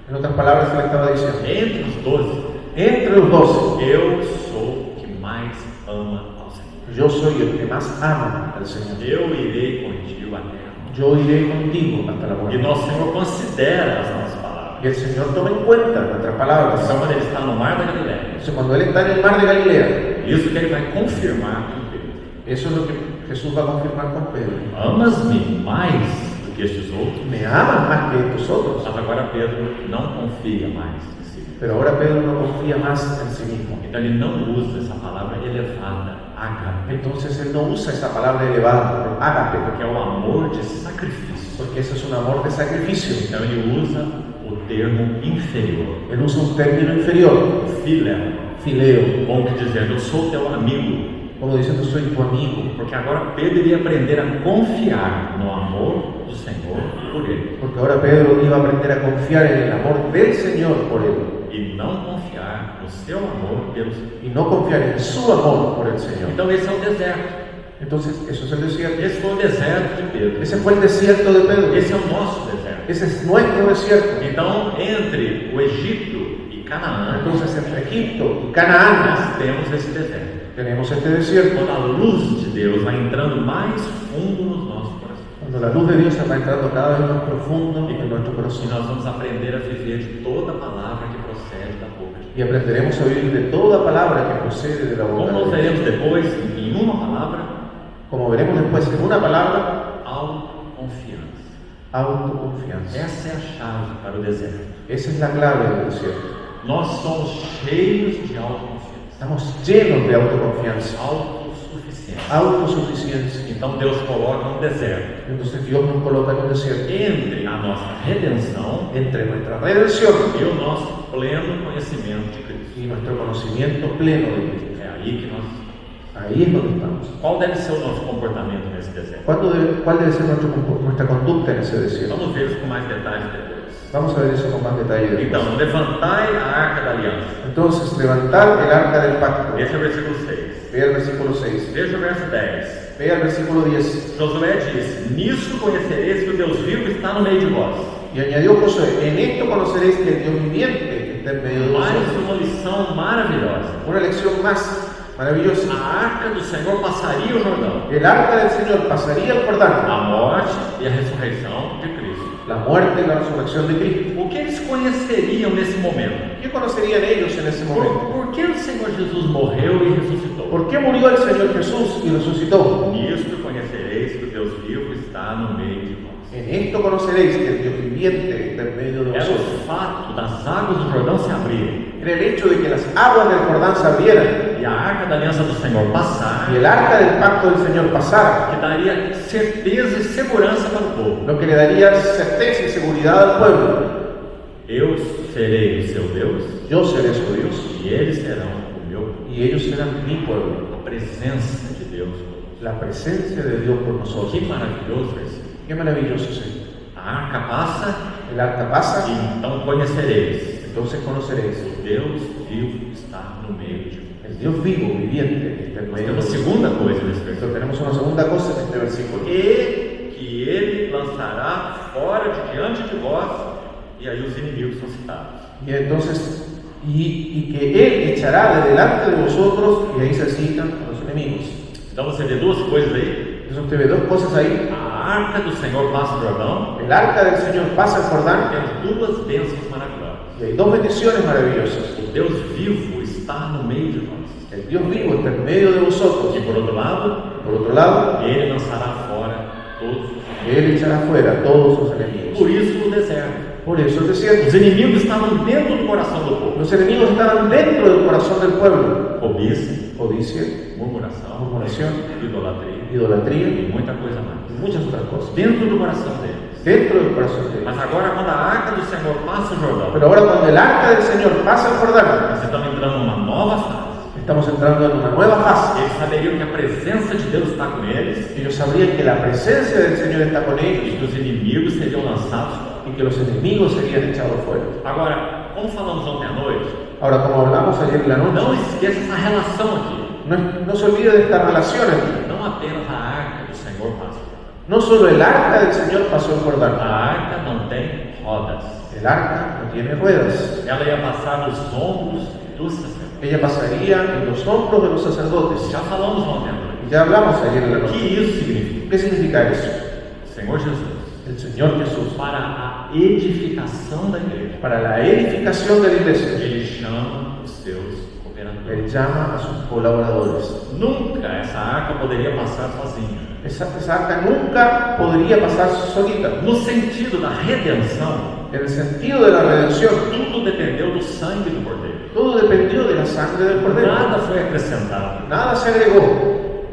En otras palabras, él estaba diciendo: entre os 12, entre los 12, eu sou o que mais ama ao Senhor. yo soy el que más ama al Señor. Eu irei contigo até a morte. Yo iré contigo hasta la E muerte. nosso Senhor considera as nossas palavras. Y el Señor toma en cuenta nuestras palabras. Então, quando ele está no mar da Galileia, Entonces, cuando Él está en el mar de Galilea, isso que ele vai confirmar com Pedro. eso es lo que Jesús va a confirmar con Pedro. Amas-me mais do que estes outros? ¿Me amas más que estos otros? Mas agora Pedro não confia mais em si. Pero ahora Pedro no confía más en sí mismo. Então ele não usa essa palavra elevada, ágape, Entonces Él no usa esa palabra elevada, pero ágape, que é o amor de sacrifício. porque eso es un amor de sacrificio. Então ele usa o termo inferior, Él usa un término inferior, filéu, fileo, como que dizendo, eu sou teu amigo. como diciendo: soy tu amigo. Porque agora Pedro iria aprender a confiar no amor do Senhor por ele. Porque ahora Pedro iba a aprender a confiar en el amor del Señor por Él E não confiar no seu amor pelo Senhor. y no confiar en su amor por el Señor. Então esse é o deserto. Entonces, eso es el desierto. Esse foi o deserto de Pedro. Ese fue el desierto de Pedro. Esse é o nosso deserto. Ese es nuestro desierto. Então, entre o Egito e Canaã, Entonces, entre Egipto y Canaán nós temos esse deserto. tenemos este desierto. Quando a luz de Deus vai entrando mais fundo nos nossos corações, Cuando la luz de Dios se va entrando cada vez más profundo en nuestro e corazón. nós vamos aprender a viver de toda palavra que procede da boca de Deus. Y aprenderemos a vivir de toda palabra que procede de la boca Como nós de Dios. veremos depois, em uma palavra, Como veremos después en una palabra, autoconfiança. autoconfianza. Essa é a chave para o deserto. Esa es la clave del desierto. Nós somos cheios de autoconfiança, Estamos llenos de autoconfiança, autossuficiência. autosuficiencia. Então Deus coloca um deserto Entonces Dios nos coloca en un desierto entre a nossa redenção entre nuestra redención e o nosso pleno conhecimento de Cristo. y nuestro conocimiento pleno de Cristo. É aí que nós estamos. Ahí es donde estamos. Qual deve ser o nosso comportamento nesse deserto? ¿Cuál debe ser nuestra conducta en ese desierto? Vamos ver isso com mais detalhes depois. Vamos a ver eso con más detalle después. Então, levantai a arca da aliança. Entonces, levantar el arca del pacto. Esse é o versículo 6. Ve al versículo 6. Veja o verso 10. Ve al versículo 10. Josué disse: Nisso conhecereis que o Deus vivo está no meio de vós. Y añadió Josué: en esto conoceréis que el Dios viviente está en medio de Mais vosotros. uma lição maravilhosa. Una lección más maravillosa. A arca do Senhor passaria o Jordão. El arca del Señor pasaría el Jordán. A morte e a ressurreição de Cristo. La muerte y la resurrección de Cristo. O que eles conheceriam nesse momento? ¿Qué conocerían ellos en ese momento? Por que o Senhor Jesus morreu e ressuscitou? ¿Por qué murió el Señor Jesús y resucitó? Nisto conhecereis que o Deus vivo está no meio de vós. En esto conoceréis que el Dios viviente está en medio de Era vosotros. o fato das águas do Jordão se abrirem Era el hecho de que las aguas del Jordán se abrieran e a arca da aliança do Senhor passar, y el arca del pacto del Señor pasara, que daria certeza e segurança para o povo. lo que le daría certeza y seguridad al pueblo. Eu serei o seu Deus Yo seré su Dios e eles serão o meu povo. y ellos serán mi pueblo. A presença de Deus conosco. La presencia de Dios por nosotros. Que maravilhoso versículo. Qué maravilloso es esto. A arca passa El arca pasa, e então conhecereis. entonces conoceréis. O Deus vivo está no meio de vós. El Dios vivo, viviente, que está en Nós medio de temos nosotros. segunda coisa nesse Entonces versículo. tenemos una segunda cosa en este versículo. E que ele lançará fora de diante de vós, e aí os inimigos são citados. Y entonces, y que Él echará de delante de vosotros, y ahí se citan a los enemigos. Então você vê duas coisas aí. Entonces usted ve dos cosas ahí. A arca do Senhor passa o Jordão, El arca del Señor pasa el Jordán temos duas bênçãos maravilhosas. y Y hay dos bendiciones maravillosas. O Deus vivo está no meio de nós. El Dios vivo está en medio de vosotros. E por outro lado, Ele lançará fora todos os Él echará fuera a todos sus enemigos. Por isso o deserto. Por eso el desierto. Os inimigos estavam dentro do coração do povo. Los enemigos estaban dentro del corazón del pueblo. Cobiça, murmuración, idolatria idolatría e muita coisa mais. y muchas otras cosas. Dentro do coração deles. Dentro del corazón de Mas ellos. agora, quando a arca do Senhor passa o Jordão, Pero ahora cuando el arca del Señor pasa el Jordán, eles estão entrando numa nova fase. estamos entrando en una nueva fase. Eles saberiam que a presença de Deus está com eles Ellos sabrían que la presencia del Señor está con e ellos que os inimigos seriam lançados. y que los enemigos serían echados fuera. Agora, como falamos ontem à noite, Ahora, como hablamos ayer en la não noche, esqueça essa relação aqui. no se olvide de esta relación aquí. Não apenas a arca do Senhor passa. No solo el arca del Señor pasó el Jordán. A arca não tem rodas. El arca no tiene ruedas. Ela ia passar nos ombros dos sacerdotes. Ella pasaría en los hombros de los sacerdotes. Já falamos ontem à noite. Ya hablamos ayer en la O que noche. isso significa? ¿Qué significa eso? Senhor Jesus, El Señor Jesús, para a edificação da igreja, para la edificación de la iglesia, Ele chama os seus cooperadores. Él llama a sus colaboradores. Nunca essa arca poderia passar sozinha. Esa arca nunca podría pasar solita. No sentido da redenção, En el sentido de la redención, tudo dependeu do sangue do Cordeiro. todo dependió de la sangre del Cordero. Nada foi acrescentado. Nada se agregó.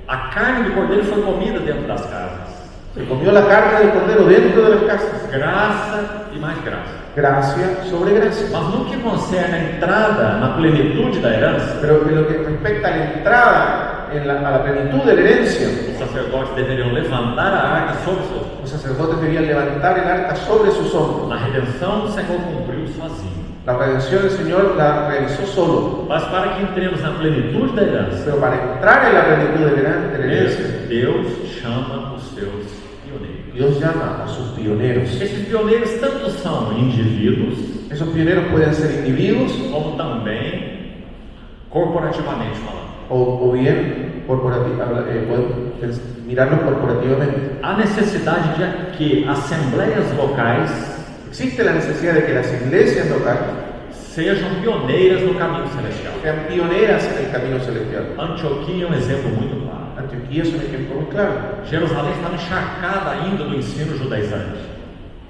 A carne do Cordeiro foi comida dentro das casas. Se comió la carne del Cordero dentro de las casas. Graça e mais graça. Gracia sobre gracia. Mas no que concerne a entrada na plenitude da herança, Pero en lo que respecta a la entrada a la plenitud de la herencia, os sacerdotes deveriam levantar a arca sobre seus ombros. los sacerdotes debían levantar el arca sobre sus hombros. Na redenção, o Senhor cumpriu sozinho. La redención del Señor la realizó solo. Mas para que entremos na plenitude da herança, Pero para entrar en la plenitud de la herencia, Deus chama os seus pioneiros. Dios llama a sus pioneros. Esses pioneiros tanto são indivíduos, Esos pioneros pueden ser individuos como também corporativamente falando. o bien podemos mirarlos corporativamente. Há necessidade de que assembleias locais Existe la necesidad de que las iglesias locales sejam pioneiras no caminho celestial. sean pioneras en el camino celestial. Antioquia é um exemplo muito claro. Antioquía es un ejemplo muy claro. Jerusalém estava encharcada ainda do ensino judaizante.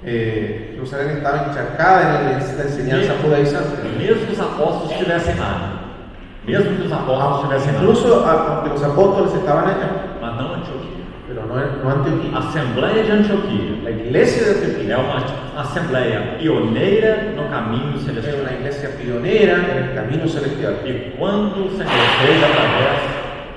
Jerusalén estaba encharcada en la enseñanza judaizante. Mesmo que os apóstolos estivessem lá. Mesmo que os apóstolos estivessem lá. Incluso aunque los apóstoles estaban allá, Mas não Antioquia. pero no Antioquía. A Assembleia de Antioquia La iglesia de Antioquía é uma assembleia pioneira no caminho es celestial. una iglesia pionera en el camino celestial. E quando o Senhor fez através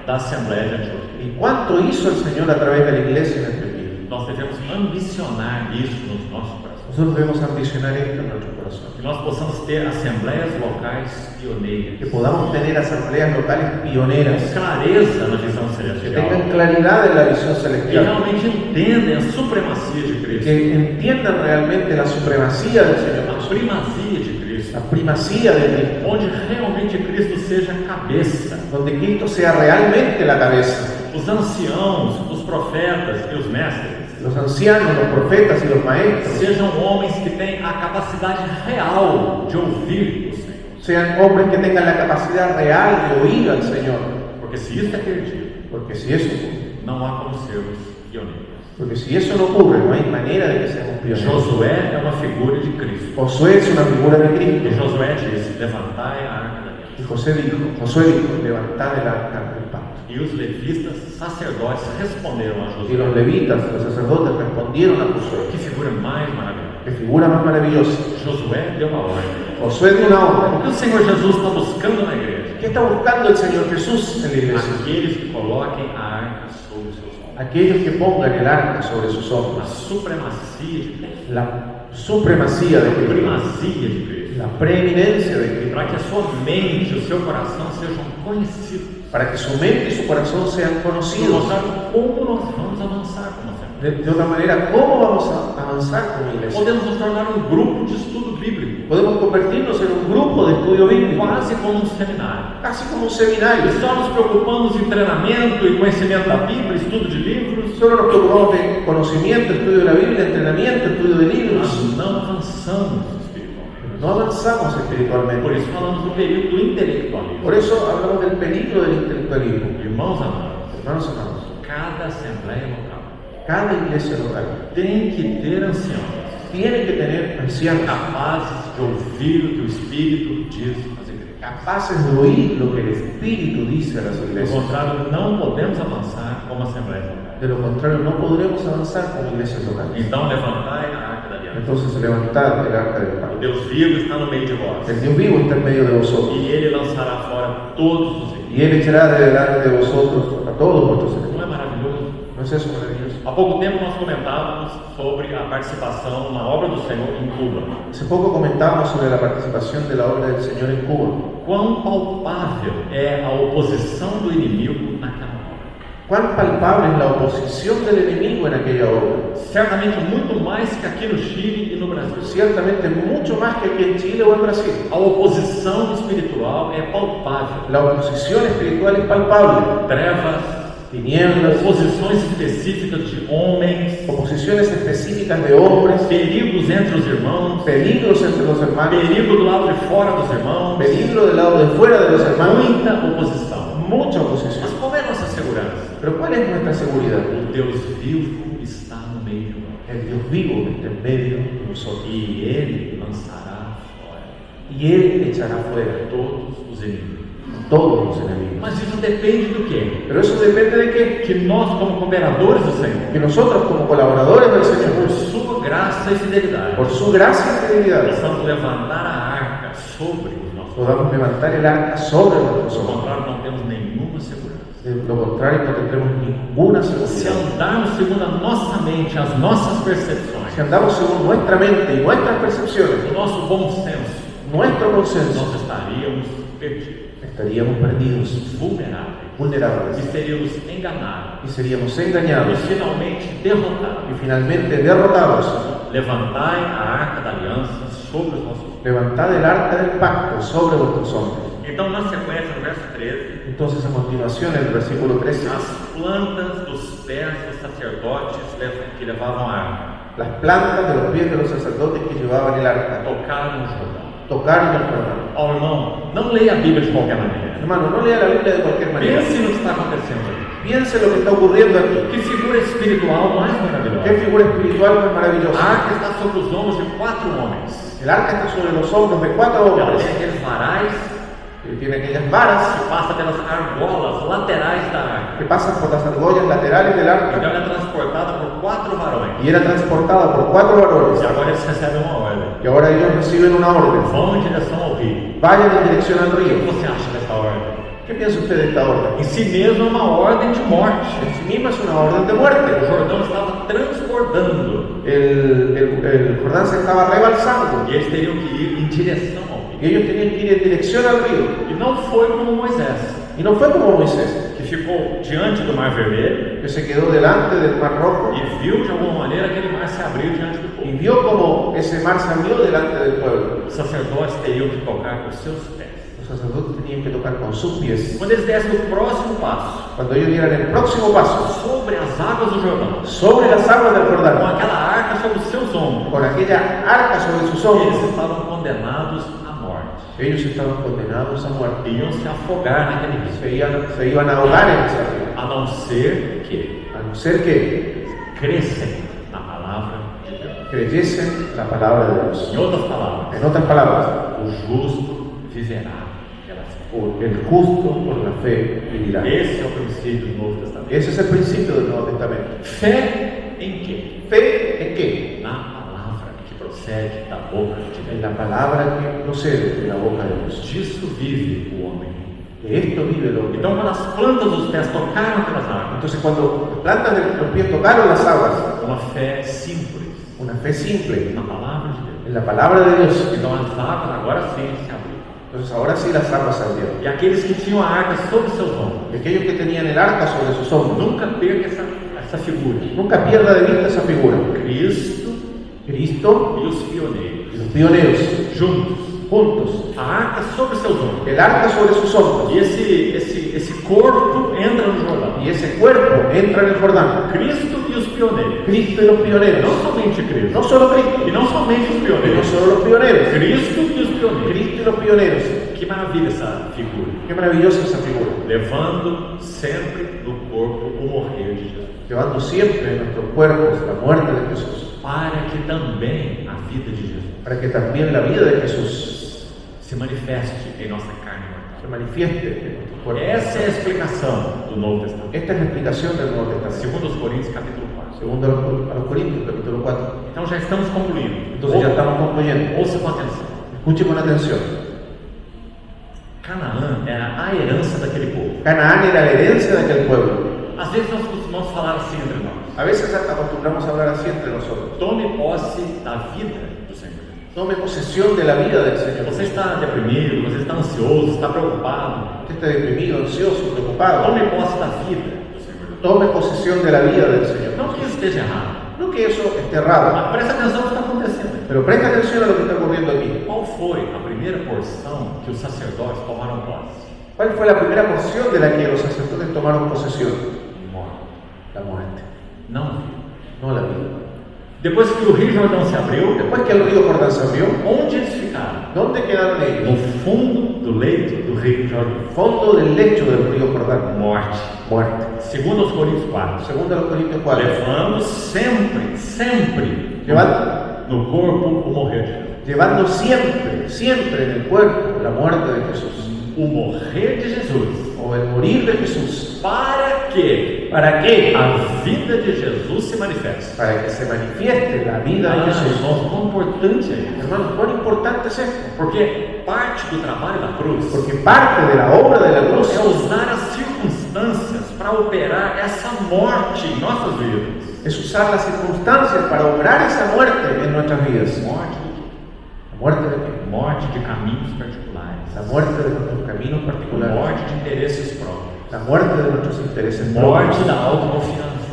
da Assembleia de Antioquia, ¿Y cuánto hizo el Señor a través de la iglesia en Antioquía? nós devemos ambicionar isso nos nossos corações. Nosotros debemos ambicionar esto en nuestro corazón. Que nós possamos ter assembleias locais pioneiras. Que podamos tener asambleas locales pioneras, Clareza na visão que celestial. tengan claridad en la visión Que celestial, realmente entendem a supremacia de Cristo. que entiendan realmente la supremacía del Señor A Jesús, primazia de Cristo. la primacía de Cristo, Onde realmente Cristo seja cabeça. donde Cristo sea realmente la cabeza. Os anciãos, os profetas e os mestres Los ancianos, los profetas y los maestros sejam homens que têm a capacidade real de ouvir o Senhor. sean hombres que tengan la capacidad real de oír al Señor. Porque se isso é perdido, Porque si eso não há como sermos pioneiros. Porque si eso no ocurre, no hay manera de que seamos pioneros. Josué é uma figura de Cristo. Josué es una figura de E Cristo. Josué disse: levantai a arca da aliança. Y Josué dijo, levantad el arca del pacto. E os levistas sacerdotes responderam a Y los Josué. levitas, los sacerdotes, respondieron a Josué. Que figura mais maravilhosa. Qué figura más maravillosa. Josué deu uma ordem. Josué dio una O orden. que o Senhor Jesus está buscando na igreja? ¿Qué está buscando el Señor Jesús en la iglesia? Aqueles que coloquem a arca sobre os seus ombros. Aquellos que pongan el arca sobre sus A hombros. supremacia de Cristo. La supremacía de A Cristo. primazia de Cristo. La preeminencia de Cristo. Para que a sua mente e o seu coração sejam conhecidos. Para que su mente y su corazón sean E conocidos. mostrar como nós vamos avançar como fé. De otra manera, ¿cómo vamos a avanzar como iglesia? Podemos nos tornar um grupo de estudo bíblico, Podemos convertirnos en un grupo de estudio bíblico, quase como um seminário. casi como un seminario. E só nos preocupamos em treinamento e conhecimento da Bíblia, estudo de livros, Solo nos preocupamos de conocimiento, estudio de la Biblia, entrenamiento, estudio de libros. mas não avançamos espiritualmente. no avanzamos espiritualmente. Por isso falamos do perigo do intelectualismo. Por eso hablamos del peligro del intelectualismo. Irmãos amados, Hermanos amados, cada assembleia local cada iglesia local tem que ter anciãos tiene que tener ancianos capazes de ouvir o que o Espírito diz às igrejas. capaces de oír lo que el Espíritu dice a las Do iglesias. contrário, não podemos avançar como assembleia local. De lo contrario, no podremos avanzar como iglesias locales. Então levantai a arca da aliança. Entonces, levantad el arca del O pacto. Deus vivo está no meio de vós. El Dios vivo está en medio de vosotros, E ele lançará fora todos os inimigos. y Él echará de delante de vosotros a todos vuestros Não enemigos. é maravilhoso? ¿No es eso maravilloso? Há pouco tempo nós comentávamos sobre a participação na obra do Senhor em Cuba. Hace poco comentábamos sobre la participación de la obra del Señor en Cuba. Quão palpável é a oposição do inimigo naquela obra. Cuán palpable es la oposición del enemigo en aquella obra. Certamente muito mais que aqui no Chile e no Brasil. Ciertamente mucho más que aquí en Chile o en Brasil. A oposição espiritual é palpável. La oposición espiritual es palpable. Trevas, Tinieblas, oposições específicas de homens, oposiciones específicas de hombres, perigos entre os irmãos, peligros entre los hermanos, perigo do lado de fora dos irmãos, peligro del lado de fuera de los hermanos, muita oposição. mucha oposición. Mas qual é a nossa segurança? Pero ¿cuál es nuestra seguridad? O Deus vivo está no meio de nós. El Dios vivo está en medio de nosotros. E Ele lançará fora Y Él echará fuera todos os inimigos. todos los enemigos. Mas isso depende do quê? Pero eso depende de qué? Que nós, como cooperadores do Senhor, Que nosotros como colaboradores del por Señor, sua graça e fidelidade, por su gracia y fidelidad, possamos levantar a arca sobre os nossos ombros. podamos levantar el arca sobre nuestros Do hombros. contrário, não temos nenhuma segurança. De lo contrario, no tendremos ninguna Se seguridad. andarmos segundo a nossa mente, as nossas percepções, Si andamos según nuestra mente y nuestras percepciones, o nosso bom senso, nuestro consenso, nós estaríamos perdidos, estaríamos perdidos, vulneráveis, vulnerables, e seríamos enganados y seríamos e engañados finalmente derrotados. y finalmente derrotados. Levantai a arca da aliança sobre os nossos ombros. Levantad el arca del pacto sobre vuestros hombros. Então, na sequência, no verso 13, Entonces, a continuación, en el versículo 13, as plantas dos pés dos sacerdotes que levavam a arca las plantas de los pies de los sacerdotes que llevaban el arca tocaram o Jordão. tocaron el Jordán. Ó, irmão, não leia a Bíblia de qualquer maneira. Hermano, no lea la Biblia de cualquier manera. Pense no que está acontecendo aí. Piense lo que está ocurriendo aquí. Que figura espiritual mais Qué maravilhosa. figura espiritual más A maravillosa. arca está sobre os ombros de 4 homens. El arca está sobre los hombros de 4 Ela hombres. tem aqueles varais Y tiene aquellas varas que passam pelas argolas laterais da arca. que pasan por las argollas laterales del Então arca. ela é transportada por 4 varões. Y era transportada por 4 varones. E agora eles recebem uma ordem. Y ahora ellos reciben una orden. Vão em direção ao rio. Vayan en dirección al O que río. você acha dessa ordem? ¿Qué piensa usted de esta orden? Em si mesmo é uma ordem de morte. En sí misma es una orden de O muerte. Jordão estava transbordando El Jordán se estaba rebalsando. e eles teriam que ir em direção ao rio. Y ellos tenían que ir en dirección al río. E não foi como Moisés, Y no fue como Moisés, que ficou diante do Mar Vermelho que se quedó delante del mar rojo e viu de alguma maneira aquele mar se abrir diante do y povo. vio como ese mar se abrió delante del pueblo. Os sacerdotes teriam que tocar com os seus pés. Los sacerdotes tenían que tocar con sus pies. Quando eles dessem o próximo passo Cuando ellos dieran el próximo paso sobre as águas do Jordão, sobre las aguas del com Jordán, aquela arca sobre os seus ombros, con aquella arca sobre sus eles hombros, estavam condenados à morte. ellos estaban condenados a muerte. Iam se afogar naquele rio, Se iban a ahogar en esa río, a não ser que a no ser que crescem na palavra de Deus. creyesen la palabra de Dios. Em outras palavras, En otras palabras, o justo viverá pela fé. el justo por la fe vivirá. Esse é o princípio do Novo Testamento. Ese es el principio del Nuevo Testamento. Fé em quê? ¿Fe en qué? Na palavra que procede da boca de En Deus. la palabra que procede de la boca de Dios. Disso vive o homem. De esto vive el hombre. Então, quando as plantas dos pés tocaram aquelas águas, Entonces, cuando las plantas de los pies tocaron las aguas, uma fé simples una fe simple na palavra de Deus. en la palabra de Dios, Então, as águas agora sim se abriram. entonces ahora sí las aguas salieron. E aqueles que tinham a arca sobre seus ombros, Y aquellos que tenían el arca sobre sus hombros, nunca perca essa figura. nunca pierda de vista esa figura. Cristo Cristo e os pioneiros, y los pioneros, juntos, juntos, a arca sobre seus ombros. el arca sobre sus hombros, E esse corpo entra no Jordão. y ese cuerpo entra en el Jordán. Cristo e e os pioneiros. Cristo y los pioneros. Não somente Cristo. No solo Cristo, E não somente os y no pioneiros. solo los pioneros. Cristo e os pioneiros. Cristo y los pioneros. Que maravilha essa figura. Qué maravillosa esa figura. Levando sempre no corpo o morrer de Jesus. Llevando siempre en nuestros cuerpos la muerte de Jesús, Para que também a vida de Jesus para que también la vida de Jesús se manifeste em nossa carne mortal. se manifieste en nuestros cuerpos. Essa é a explicação do Novo Testamento. Esta es la explicación del Nuevo Testamento. Segundo os Coríntios, capítulo 4. Segundo a los Corintios, capítulo 4. Então já estamos concluindo. Entonces ya estamos concluyendo. Ouça com atenção. Escuche con atención. Canaã era a herança daquele povo. Canaán era la herencia de aquel pueblo. Às vezes nós costumamos falar assim entre nós. A veces acostumbramos a hablar así entre nosotros. Tome posse da vida do Senhor. Tome posesión de la vida del Señor. Você está deprimido, você está ansioso, está preocupado. Usted está deprimido, ansioso, preocupado. Tome posse da vida do Senhor. Tome posesión de la vida del Señor. Não que isso esteja errado. No que eso esté errado, Mas presta atenção no que está acontecendo. pero presta atención a lo que está ocurriendo aquí. Qual foi a primeira porção que os sacerdotes tomaram posse? ¿Cuál fue la primera porción de la que los sacerdotes tomaron posesión? Morte. La muerte, Não vida. no la vida. Depois que o Rio Jordão se abriu, Después que el río Jordán se abrió, onde eles ficaram? ¿dónde quedaron No ellos? fundo do leito do Rio Jordão. Fondo del lecho del río Jordán. Morte. Muerte. Segundo aos Coríntios 4. Segundo a los Corintios 4. Levando sempre Llevando, no corpo o morrer de Jesus. llevando siempre en el cuerpo la muerte de Jesús. O morrer de Jesus. O el morir de Jesús. Para que ¿Para qué? a vida de Jesus se manifeste. Para que se manifieste la vida de Jesús. Irmãos, quão importante é isso. Hermanos, cuán importante es esto. Porque parte do trabalho da cruz Porque parte de la obra de la cruz é usar as circunstâncias para operar essa morte em nossas vidas. es usar las circunstancias para obrar esa muerte en nuestras vidas. Morte do quê? ¿La muerte de qué? Morte de caminhos particulares. La muerte de nuestros caminos particulares. Morte de interesses próprios. La muerte de nuestros intereses Morte propios. da autoconfiança.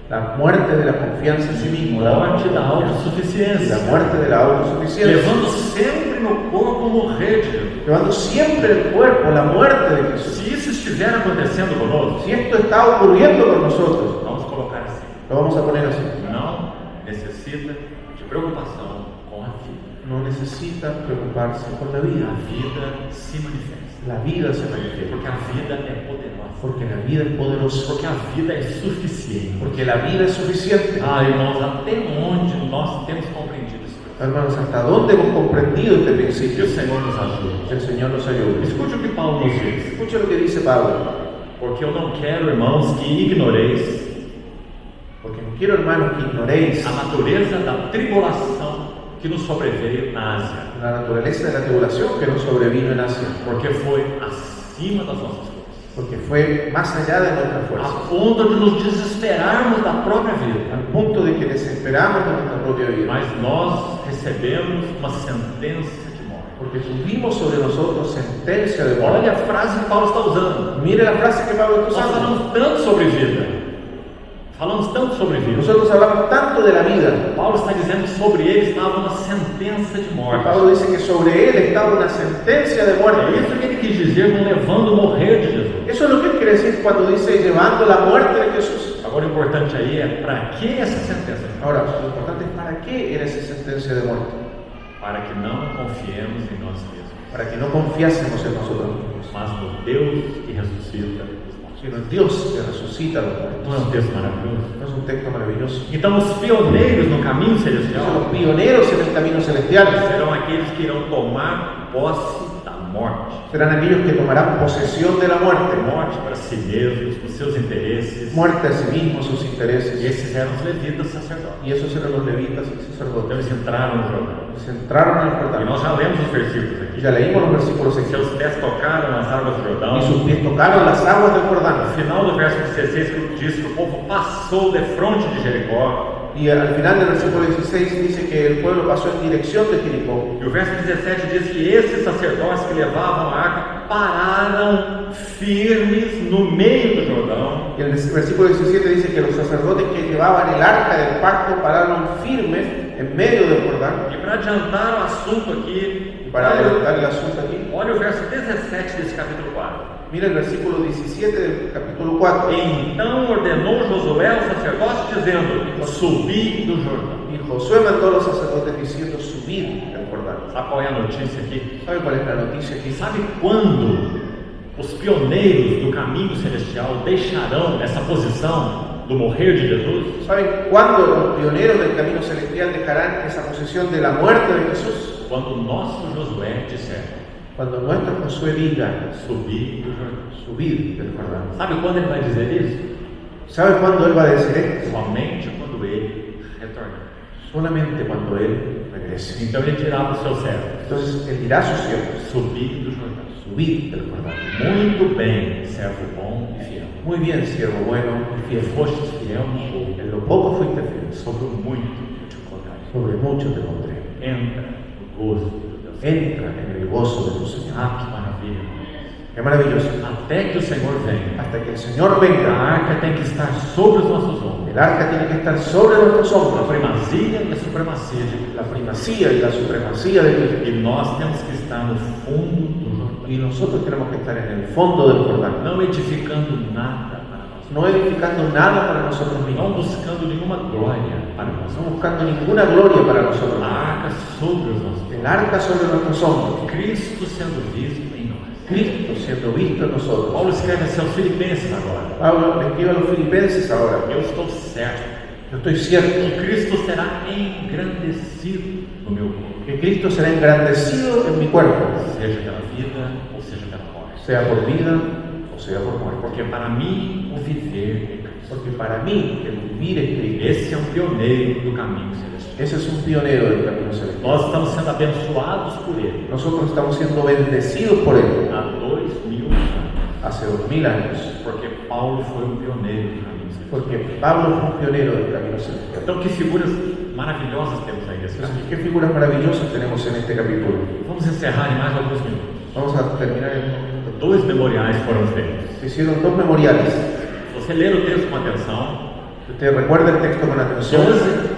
La muerte de la confianza en sí mismo. Morte da La autossuficiência. muerte de la autosuficiencia. Levando sempre no corpo o morrer de Jesus. Llevando siempre en el cuerpo la muerte de Jesús. Se isso estiver acontecendo conosco, Si esto está ocurriendo con nosotros, vamos colocar assim. lo vamos a poner así. Não necessita de preocupação com a vida. No necesita preocuparse con la vida. A vida se manifesta. La vida se manifiesta. Porque a vida é poderosa. Porque la vida es poderosa. Porque a vida é suficiente. Porque la vida es suficiente. Irmãos, até onde nós temos compreendido isso? Hermanos, ¿hasta dónde hemos comprendido este Que principio? o Senhor nos ajude. Que el Señor nos ayude. Escute o que Paulo nos diz. Escuche lo que dice Pablo. Porque eu não quero, irmãos, que ignoreis Porque no quiero, hermanos, que ignoréis a natureza da tribulação que nos sobreveio na Ásia. la naturaleza de la tribulación que nos sobrevino en Asia. Porque foi acima das nossas forças. Porque fue más allá de nuestra A fuerza. ponto de nos desesperarmos da própria vida. Al punto de que desesperamos de nuestra propia vida. Mas nós recebemos uma sentença de morte. Porque tuvimos sobre nosotros sentencia de muerte. Olha a frase que Paulo está usando. Mire la frase que Pablo está Nós usando. falamos tanto sobre vida. Falamos tanto sobre vida. Nosotros hablamos tanto de la vida. Paulo está dizendo que sobre ele estava uma sentença de morte. Pablo dice que sobre él estaba una sentencia de É muerte. isso que ele quis dizer com levando o morrer de Jesus. Eso es lo que él quiere decir cuando dice llevando la muerte de Jesús. Agora o importante aí é para que essa sentença? Ahora, lo importante es para qué era esa sentencia de muerte. Para que não confiemos em nós mesmos, Para que no confiásemos en nosotros mismos, mas no Deus que ressuscita os mortos. sino en Dios que resucita a los Não é muertos. um texto maravilhoso? ¿No es un texto maravilloso? Então os pioneiros no caminho Entonces, celestial los pioneros en el camino celestial serão aqueles que irão tomar posse da morte. serán aquellos que tomarán posesión de la muerte. Morte para si mesmos, para os seus interesses. Muerte a sí mismos, sus intereses. Esses eram os levitas sacerdotes. Y esos eran los levitas y sacerdotes. Então eles entraram no Jordão. Se entraron en el E Jordán. nós já lemos os versículos Y aqui. ya leímos los versículos aquí. Seus pés tocaram nas águas do Jordão. Y sus pies tocaron las aguas del No Jordán. final do verso 16 diz que o povo passou de fronte de Jericó. Y al final del versículo 16 dice que el pueblo pasó en dirección de Jericó. E o verso 17 diz que esses sacerdotes que levavam a arca pararam firmes no meio do Jordão. Y el versículo 17 dice que los sacerdotes que llevaban el arca del pacto pararon firmes en medio del Jordán. E para adiantar o assunto aqui, Y para adelantar el asunto aquí, olha o verso 17 desse capítulo 4. Mira el versículo 17 del capítulo 4. Então ordenou Josué ao sacerdote, dizendo: subi do Jordão. Y Josué mandó a los sacerdotes diciendo: subid el Jordán. Sabe qual é a notícia aqui? ¿Sabe cuál es la noticia aquí? Sabe quando os pioneiros do caminho celestial deixarão essa posição do morrer de Jesus? ¿Saben cuándo los pioneros del camino celestial dejarán esa posición de la muerte de Jesús? Quando o nosso Josué disser: Cuando nuestro Josué diga: subir do Jordão. subid del Jordán. Sabe quando ele vai dizer isso? ¿Sabe cuándo él va a decir esto? Somente quando ele retornar. Solamente cuando él regrese. Então ele dirá para os seus servos: Entonces él dirá a sus siervos: subir do Jordão. subid del Jordán. Muito bem, servo bom e fiel. Muy bien, siervo bueno y fiel. Fostes fiel no pouco, En lo poco fuiste fiel, sobre o muito eu te colocarei. sobre mucho te pondré. Entra no gozo do teu Senhor. Entra en el gozo de tu Señor. Ah, que maravilha! Qué maravilloso. Até que o Senhor venha, Hasta que el Señor a venga, arca tem que estar sobre os nossos ombros. el arca tiene que estar sobre nuestros A hombros. primazia e a supremacia de Cristo. La primacía y la supremacía de Cristo. E nós temos que estar no fundo do Jordão, Y nosotros tenemos que estar en el fondo del Jordán, não edificando nada para nós, no edificando nada para nosotros não mismos, buscando nenhuma glória para nós. no buscando ninguna gloria para nosotros A mismos. arca sobre os nossos ombros, El arca sobre nuestros hombros, Cristo sendo visto em nós. Cristo siendo visto en nosotros. Paulo escreve assim aos Filipenses agora: Pablo le escribe a los filipenses ahora: eu estou certo yo estoy cierto que Cristo será engrandecido no meu corpo, que Cristo será engrandecido en mi cuerpo, seja pela vida ou seja pela morte. sea por vida o sea por muerte. Porque para mim o viver é Cristo. Porque para mí el vivir es Cristo. Esse é um pioneiro do caminho celestial. Ese es un pionero del camino celestial. Nós estamos sendo abençoados por Ele Nosotros estamos siendo bendecidos por Él há 2000 anos, hace 2000 años, porque Paulo foi um pioneiro do caminho celestial. porque Pablo fue un pionero del camino celestial. Então, que figuras maravilhosas temos aí nesse Entonces, capítulo. ¿qué figuras maravillosas tenemos en este capítulo? Vamos encerrar em mais alguns minutos. Vamos a terminar en... 2 memoriais foram feitos. Se hicieron 2 memoriales. Se você ler o texto com atenção, Usted recuerda el texto con atención.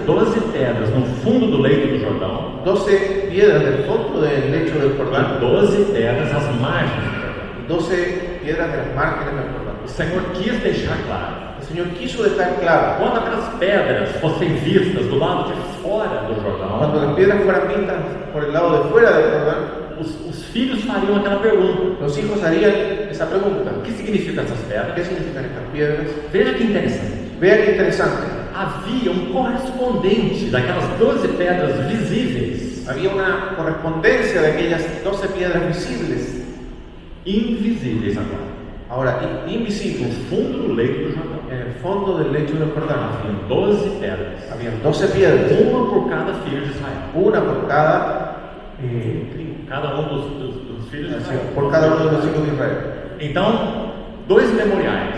12 pedras no fundo do leito do Jordão 12 piedras del fondo del lecho del e Jordán. 12 pedras às margens do Jordão. 12 piedras de las márgenes del Jordán. O Senhor quis deixar claro, El Señor quiso dejar claro, quando aquelas pedras fossem vistas do lado de fora do cuando Jordão, las piedras fueran vistas por el lado de fuera del Jordán, os filhos fariam aquela pergunta: los hijos harían esa pregunta: o que significam essas ¿qué pedras? significan estas piedras? Veja que interessante. Vea qué interesante. Havia um correspondente daquelas 12 pedras visíveis, Había una correspondencia de aquellas 12 piedras visibles, invisíveis agora, ahora no invisibles, fundo do leito do Jordão. en el fondo del lecho del Jordán. Haviam 12 pedras, Habían 12 piedras, uma por cada filho de Israel. una por cada tribu, Cada um dos filhos de Israel. por cada uno de los hijos de Israel. Então, 2 memoriais.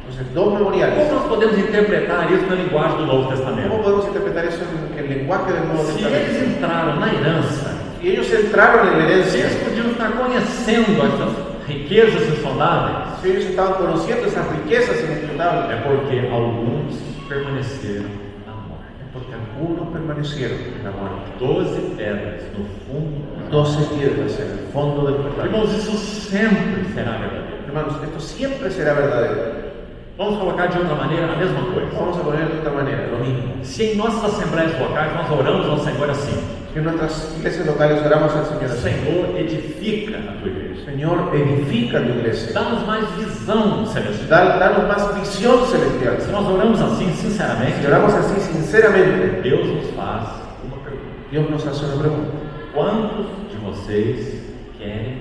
Entonces, 2 Como memoriales. nós podemos interpretar isso na linguagem do Novo ¿Cómo Testamento? podemos interpretar eso en el lenguaje del Nuevo Se eles Testamento? entraram na herança, Y ellos entraron en la se herencia, eles podiam estar conhecendo essas riquezas insondáveis, si ellos estaban conociendo esas riquezas é inescrutables, porque alguns permaneceram na morte. porque algunos permanecieron en la muerte. 12 pedras no fundo. 12 piedras en el fondo del Jordán. Irmãos, isso sempre será verdadeiro. Hermanos, esto siempre será verdadero. Vamos colocar de outra maneira a mesma coisa. Vamos a poner de otra manera, lo mismo. Se em nossas assembleias locais nós oramos ao Senhor assim: Si en nuestras iglesias locales oramos al Señor así: Senhor, edifica a tua igreja, Señor, edifica tu iglesia. dá-nos mais visão celestial. Danos más visión celestial. Se nós oramos assim, Si sinceramente, oramos así sinceramente, Deus nos faz uma pergunta: Dios nos hace una pregunta: quantos de vocês querem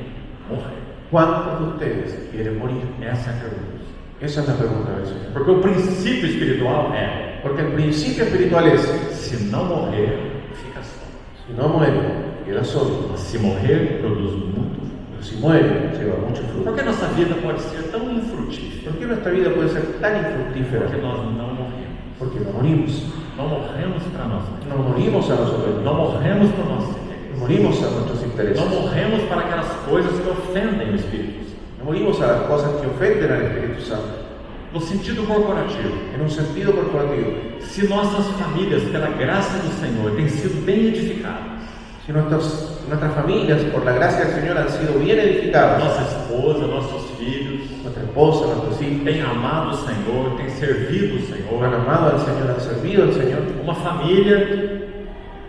morrer? ¿cuántos de ustedes quieren morir? Essa é a pergunta. Esa es la pregunta del Señor. Porque o princípio espiritual é: Porque el principio espiritual es: se não morrer, fica só. si no muere, queda solo. Se morrer, produz muito fruto. Pero si muere, lleva mucho Por fruto. que nossa vida pode ser tão infrutífera? ¿Por qué nuestra vida puede ser tan infructífera? Porque nós não morremos. Porque no morimos. Não morremos para nós. No morimos a nosotros Não mismos. morremos para nós. No morimos a nuestros intereses. Não morremos para aquelas coisas que ofendem o Espírito Santo. No morimos a las cosas que ofenden al Espíritu Santo. No sentido corporativo, En un sentido corporativo, se nossas famílias, pela graça do Senhor, têm sido bem edificadas, si que nuestras familias, por la gracia del Señor, han sido bien edificadas. Nossa esposa, nossos filhos Nuestra esposa, nuestros hijos têm amado o Senhor, têm servido o Senhor. han amado al Señor, han servido al Señor. Uma família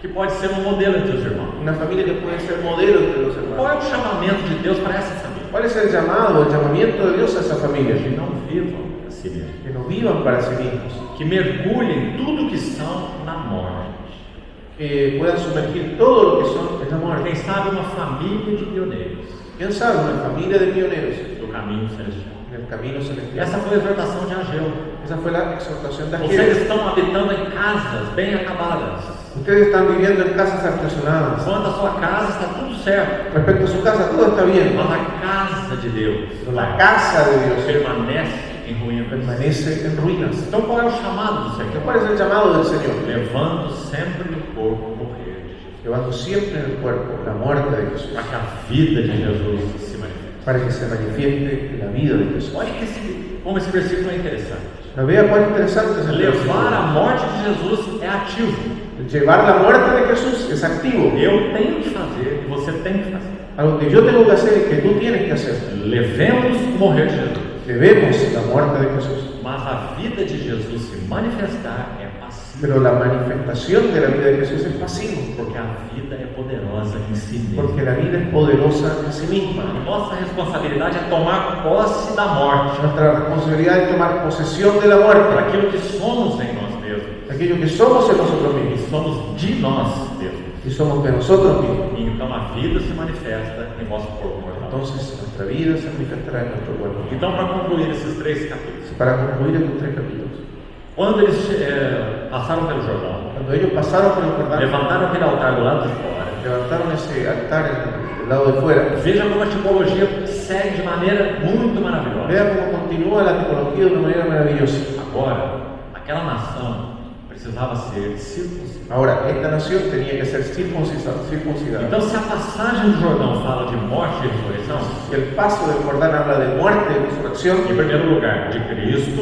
que pode ser um modelo entre os irmãos. Una familia que puede ser modelo entre los Qual hermanos. é o chamamento de Deus para essa família? ¿Cuál es el llamado, el llamamiento de Dios a esa familia? Que não vivam a si mesmos, Que no vivan para sí mismos, que mergulhem tudo que são na morte. que puedan sumergir todo lo que son en la muerte. Quem sabe uma família de pioneiros ¿Quién sabe? Una familia de pioneros do caminho celestial. en el camino celestial. Essa foi a exortação de Ageu. Esa fue la exhortación de Ageo. Vocês estão habitando em casas bem acabadas. Ustedes están viviendo en casas artesonadas. Quanto à sua casa, está tudo certo. Respecto a su casa, todo está bien. Mas a casa de Deus La casa de Dios permanece em ruínas. permanece en ruinas. Então qual é o chamado do Senhor? ¿Cuál es el llamado del Señor? Levando sempre no corpo o morrer de Jesus, Llevando siempre en el cuerpo la muerte de Jesús, para que a vida de Jesus se manifeste. para que se manifieste la vida de Jesús. Olha como esse versículo é interessante. Pero vea cuán interesante es el Levar a versículo. morte de Jesus é ativo. Llevar la muerte de Jesús es activo. Eu tenho que fazer e você tem que fazer. Algo que yo tengo que hacer y que tú tienes que hacer. Levemos o morrer de Jesus. Debemos la muerte de Jesús. Mas a vida de Jesus se manifestar é passiva. Pero la manifestación de la vida de Jesús es pasivo. Porque a vida é poderosa em si mesma. Porque la vida es poderosa en sí misma. Nossa responsabilidade é tomar posse da morte, Nuestra responsabilidad es tomar posesión de la muerte, daquilo que somos em nós mesmos. aquello que somos en nosotros E mismos. somos de nós mesmos. Y somos de nosotros mismos. E então a vida se manifesta em nosso corpo mortal. Entonces nuestra vida se manifestará en nuestro cuerpo. Então, para concluir esses 3 capítulos, Para concluir estos 3 capítulos, quando eles passaram pelo Jordão, cuando ellos pasaron por el Jordán, levantaram aquele altar do lado de fora, levantaron esse altar del lado de fuera. veja como a tipologia segue de maneira muito maravilhosa. Vea cómo continúa la tipología de una manera maravillosa. Agora, aquela nação precisava ser circuncidada. Ahora, esta nación tenía que ser circuncidada. Então, se a passagem do Jordão fala de morte e ressurreição, Si el paso del Jordán habla de muerte y resurrección, em primeiro lugar, de Cristo,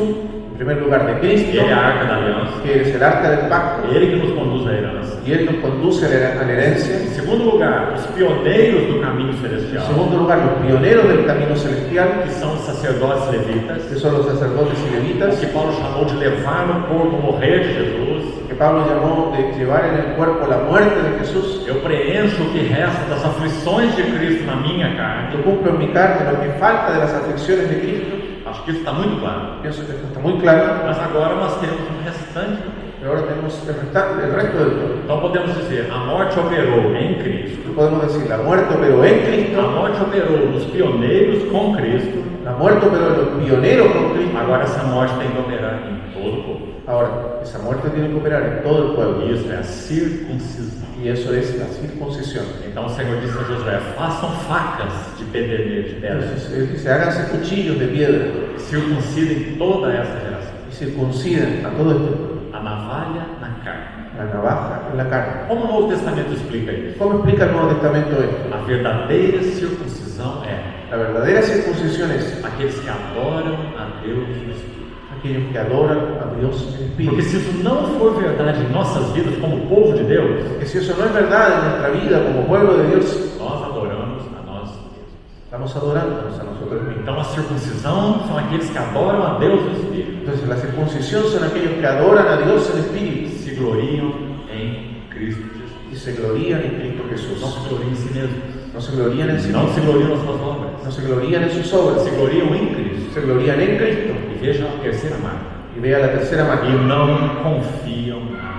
en primer lugar de Cristo, Ele é a arca da aliança, que es el arca del pacto, Ele que nos conduz à herança. y Él nos conduce a la herencia. Em segundo lugar, os pioneiros do caminho En celestial, segundo lugar, los pioneros del camino celestial, que são os sacerdotes levitas, que son los sacerdotes y levitas, que Paulo chamou de levar no corpo o morrer de Jesus. que Pablo llamó de llevar en el cuerpo la muerte de Jesús. Eu preencho o que resta das aflições de Cristo na minha carne. Yo cumplo en mi carne lo que falta de las aflicciones de Cristo. Acho que isso está muito claro. Pienso que esto está muy claro. Mas agora nós temos um restante. Pero ahora tenemos el resto del todo. Então podemos dizer, a morte operou em Cristo. Podemos decir, la muerte operó en A Cristo, morte operou nos pioneiros com Cristo. la muerte operó en los pioneros con Cristo. Agora essa morte tem que operar em todo o povo. Ahora, esa muerte tiene que operar en todo el pueblo. Isso é a circuncisão. Y eso es la circuncisión. Então o Senhor disse a Josué, façam facas de pederneiro, de pedra. Entonces, Él dice, háganse cuchillos de piedra Circuncidem toda essa geração. y circunciden a todo este pueblo. A navalha na carne. La navaja en la carne. Como o Novo Testamento explica isso? ¿Cómo explica el Nuevo Testamento esto? A verdadeira circuncisão é La verdadera circuncisión es aqueles que adoram a Deus no Espírito. aquellos que adoran a Dios en Porque espíritu. se isso não for verdade em nossas vidas como povo de Deus, Porque si eso no es verdad en nuestra vida como pueblo de Dios, nós adoramos a nós mesmos. estamos adorándonos a nosotros mismos. Então a circuncisão são aqueles que adoram a Deus no Espírito, Entonces la circuncisión son aquellos que adoran a Dios en espíritu se gloriam em Cristo Jesus. y se glorían en Cristo Jesús. Não se gloriam em si mesmos, No se glorían en sí não mismos, se gloriam nas suas obras, no se glorían en sus obras, se gloriam em Cristo. se glorían en Cristo. E veja a terceira marca. Y vea la tercera E máquina, não confiam na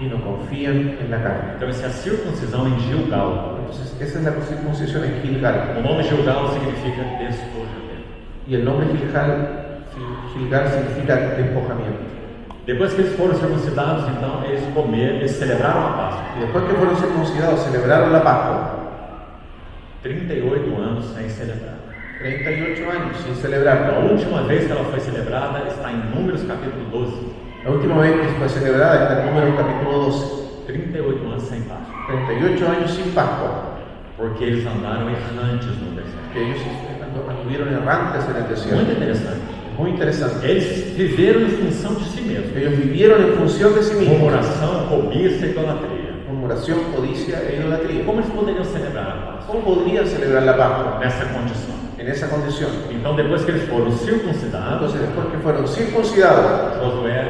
y no confían en la carne. Então essa é a circuncisão em Gilgal. Entonces esa es la circuncisión en Gilgal. O nome Gilgal significa despojamento. Y el nombre Gilgal significa despojamiento. Depois que eles foram circuncidados, então eles comeram, eles celebraram a Páscoa. Y después que fueron circuncidados, celebraron la Pascua. 38 anos sem celebrar. 38 años sin A celebrarla. última vez que ela foi celebrada está em Números capítulo 12. La última vez que fue celebrada está en Números capítulo 12. 38 anos sem Páscoa. 38 años sin Pascua. Porque eles andaram errantes no deserto. Que ellos anduvieron errantes en el Muito desierto. interessante. Muy interesante. Eles viveram em função de si mesmos. Ellos vivieron en función de sí mismos. Murmuração, cobiça e idolatria. murmuración, codicia e idolatría. Como eles poderiam celebrar a Páscoa? ¿Cómo podrían celebrar la Pascua Nessa condição. en esa condición? Então, depois que eles foram circuncidados, Entonces, después que fueron circuncidados, Josué,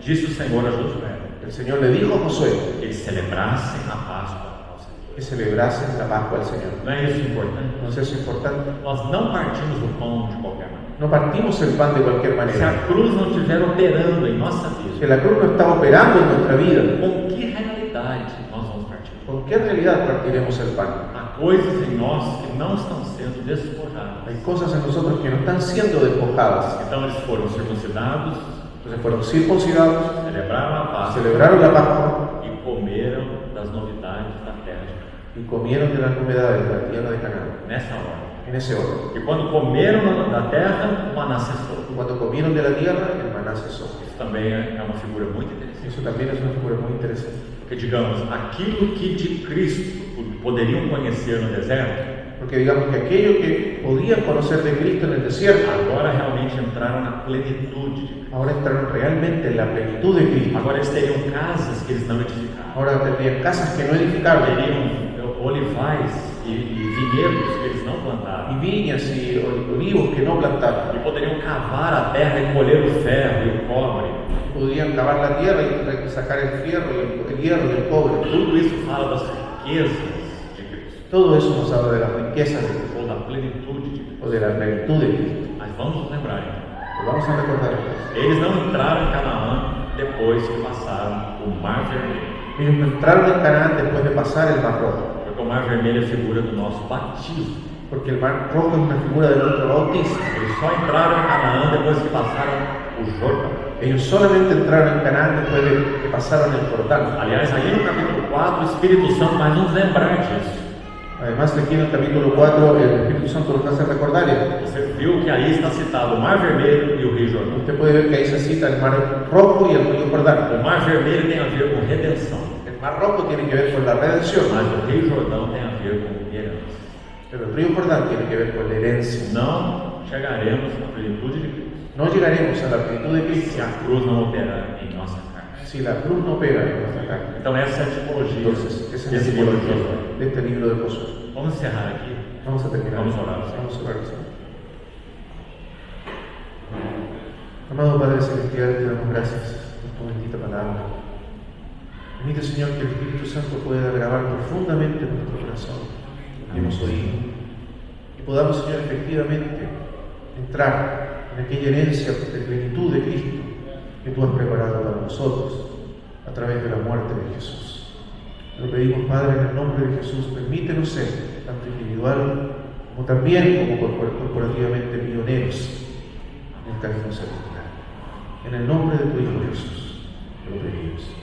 disse o Senhor a Josué, el Señor le dijo a Josué que eles celebrassem a Páscoa ao Senhor. que celebrasen la Pascua al Señor. Não é isso importante? ¿No es eso importante? Nós não partimos o pão de qualquer maneira. No partimos el pan de cualquier Se a manera. cruz não estiver operando em nossa Si vida, la cruz no está operando en nuestra vida, com que realidade nós vamos partir? ¿con qué realidad partiremos el pan? Há coisas em nós que não estão sendo despojadas. Hay cosas en nosotros que no están siendo despojadas. Então eles foram circuncidados, Entonces fueron circuncidados, celebraram a Páscoa celebraron la Pascua e comeram das novidades da terra. y comieron de las novedades de la tierra de Canaán. Nessa hora. En ese orden. E quando comeram da terra, o maná cessou. Y cuando comieron de la tierra, el maná cesó. Isso também é uma figura muito interessante. Eso también es una figura muy interesante. Porque, digamos, aquilo que de Cristo poderiam conhecer no deserto, Porque digamos que aquello que podían conocer de Cristo en el desierto, agora realmente entraram na plenitude de Cristo. ahora entraron realmente en la plenitud de Cristo. Agora eles teriam casas que eles não edificaram. Ahora tendrían casas que no edificaron, Teriam olivais e vinhedos que eles não plantaram. y viñas y olivos que no plantaron. E poderiam cavar a terra e colher o ferro e o cobre. Podían cavar la tierra y sacar el fierro, el hierro y el cobre. Tudo isso fala das riquezas de Cristo, Todo eso nos habla de las riquezas de Cristo, ou da plenitude de Cristo. o de la plenitud de Cristo. Mas vamos nos lembrar, então. Pues vamos a recordar esto. Eles não entraram em Canaã depois que passaram o Mar Vermelho. Ellos no entraron en Canaán después de pasar el Mar Rojo, Porque o Mar Vermelho é figura do nosso batismo. porque el Mar Rojo es una figura de nuestro bautismo. Eles só entraram em Canaã depois que passaram o Jordão. Ellos solamente entraron en Canaán después de que pasaron el Jordán. Aliás, aí no capítulo 4, o Espírito Santo vai nos lembrar disso. Además, aquí en el capítulo 4, el Espíritu Santo nos hace recordar esto. Você viu que aí está citado o Mar Vermelho e o Rio Jordão. Usted puede ver que ahí se cita el Mar Rojo y el Río Jordán. O Mar Vermelho tem a ver com redenção, El Mar Rojo tiene que ver con la redención, mas o Rio Jordão tem a ver com herança. pero el Río Jordán tiene que ver con la herencia. Não chegaremos à plenitude de Cristo No llegaremos a la plenitud de se Cristo a cruz não operar em nossa carne. si la cruz no opera en nuestra carne. Então essa é a tipologia Entonces, esa es la desse livro de tipología Josué. de este libro de Josué. Vamos encerrar aqui. Vamos a terminar. Vamos a orar, Señor. Vamos a orar, Señor. Amado Padre Celestial, te damos gracias por tu bendita palabra. Permite, Señor, que el Espíritu Santo pueda grabar profundamente en nuestro corazón lo que hemos oído y podamos, Señor, efectivamente entrar en aquella herencia de plenitud de Cristo que tú has preparado para nosotros a través de la muerte de Jesús. Te lo pedimos, Padre, en el nombre de Jesús. Permítenos ser, tanto individual como también como corporativamente, pioneros en el camino celestial. En el nombre de tu Hijo Jesús, te lo pedimos.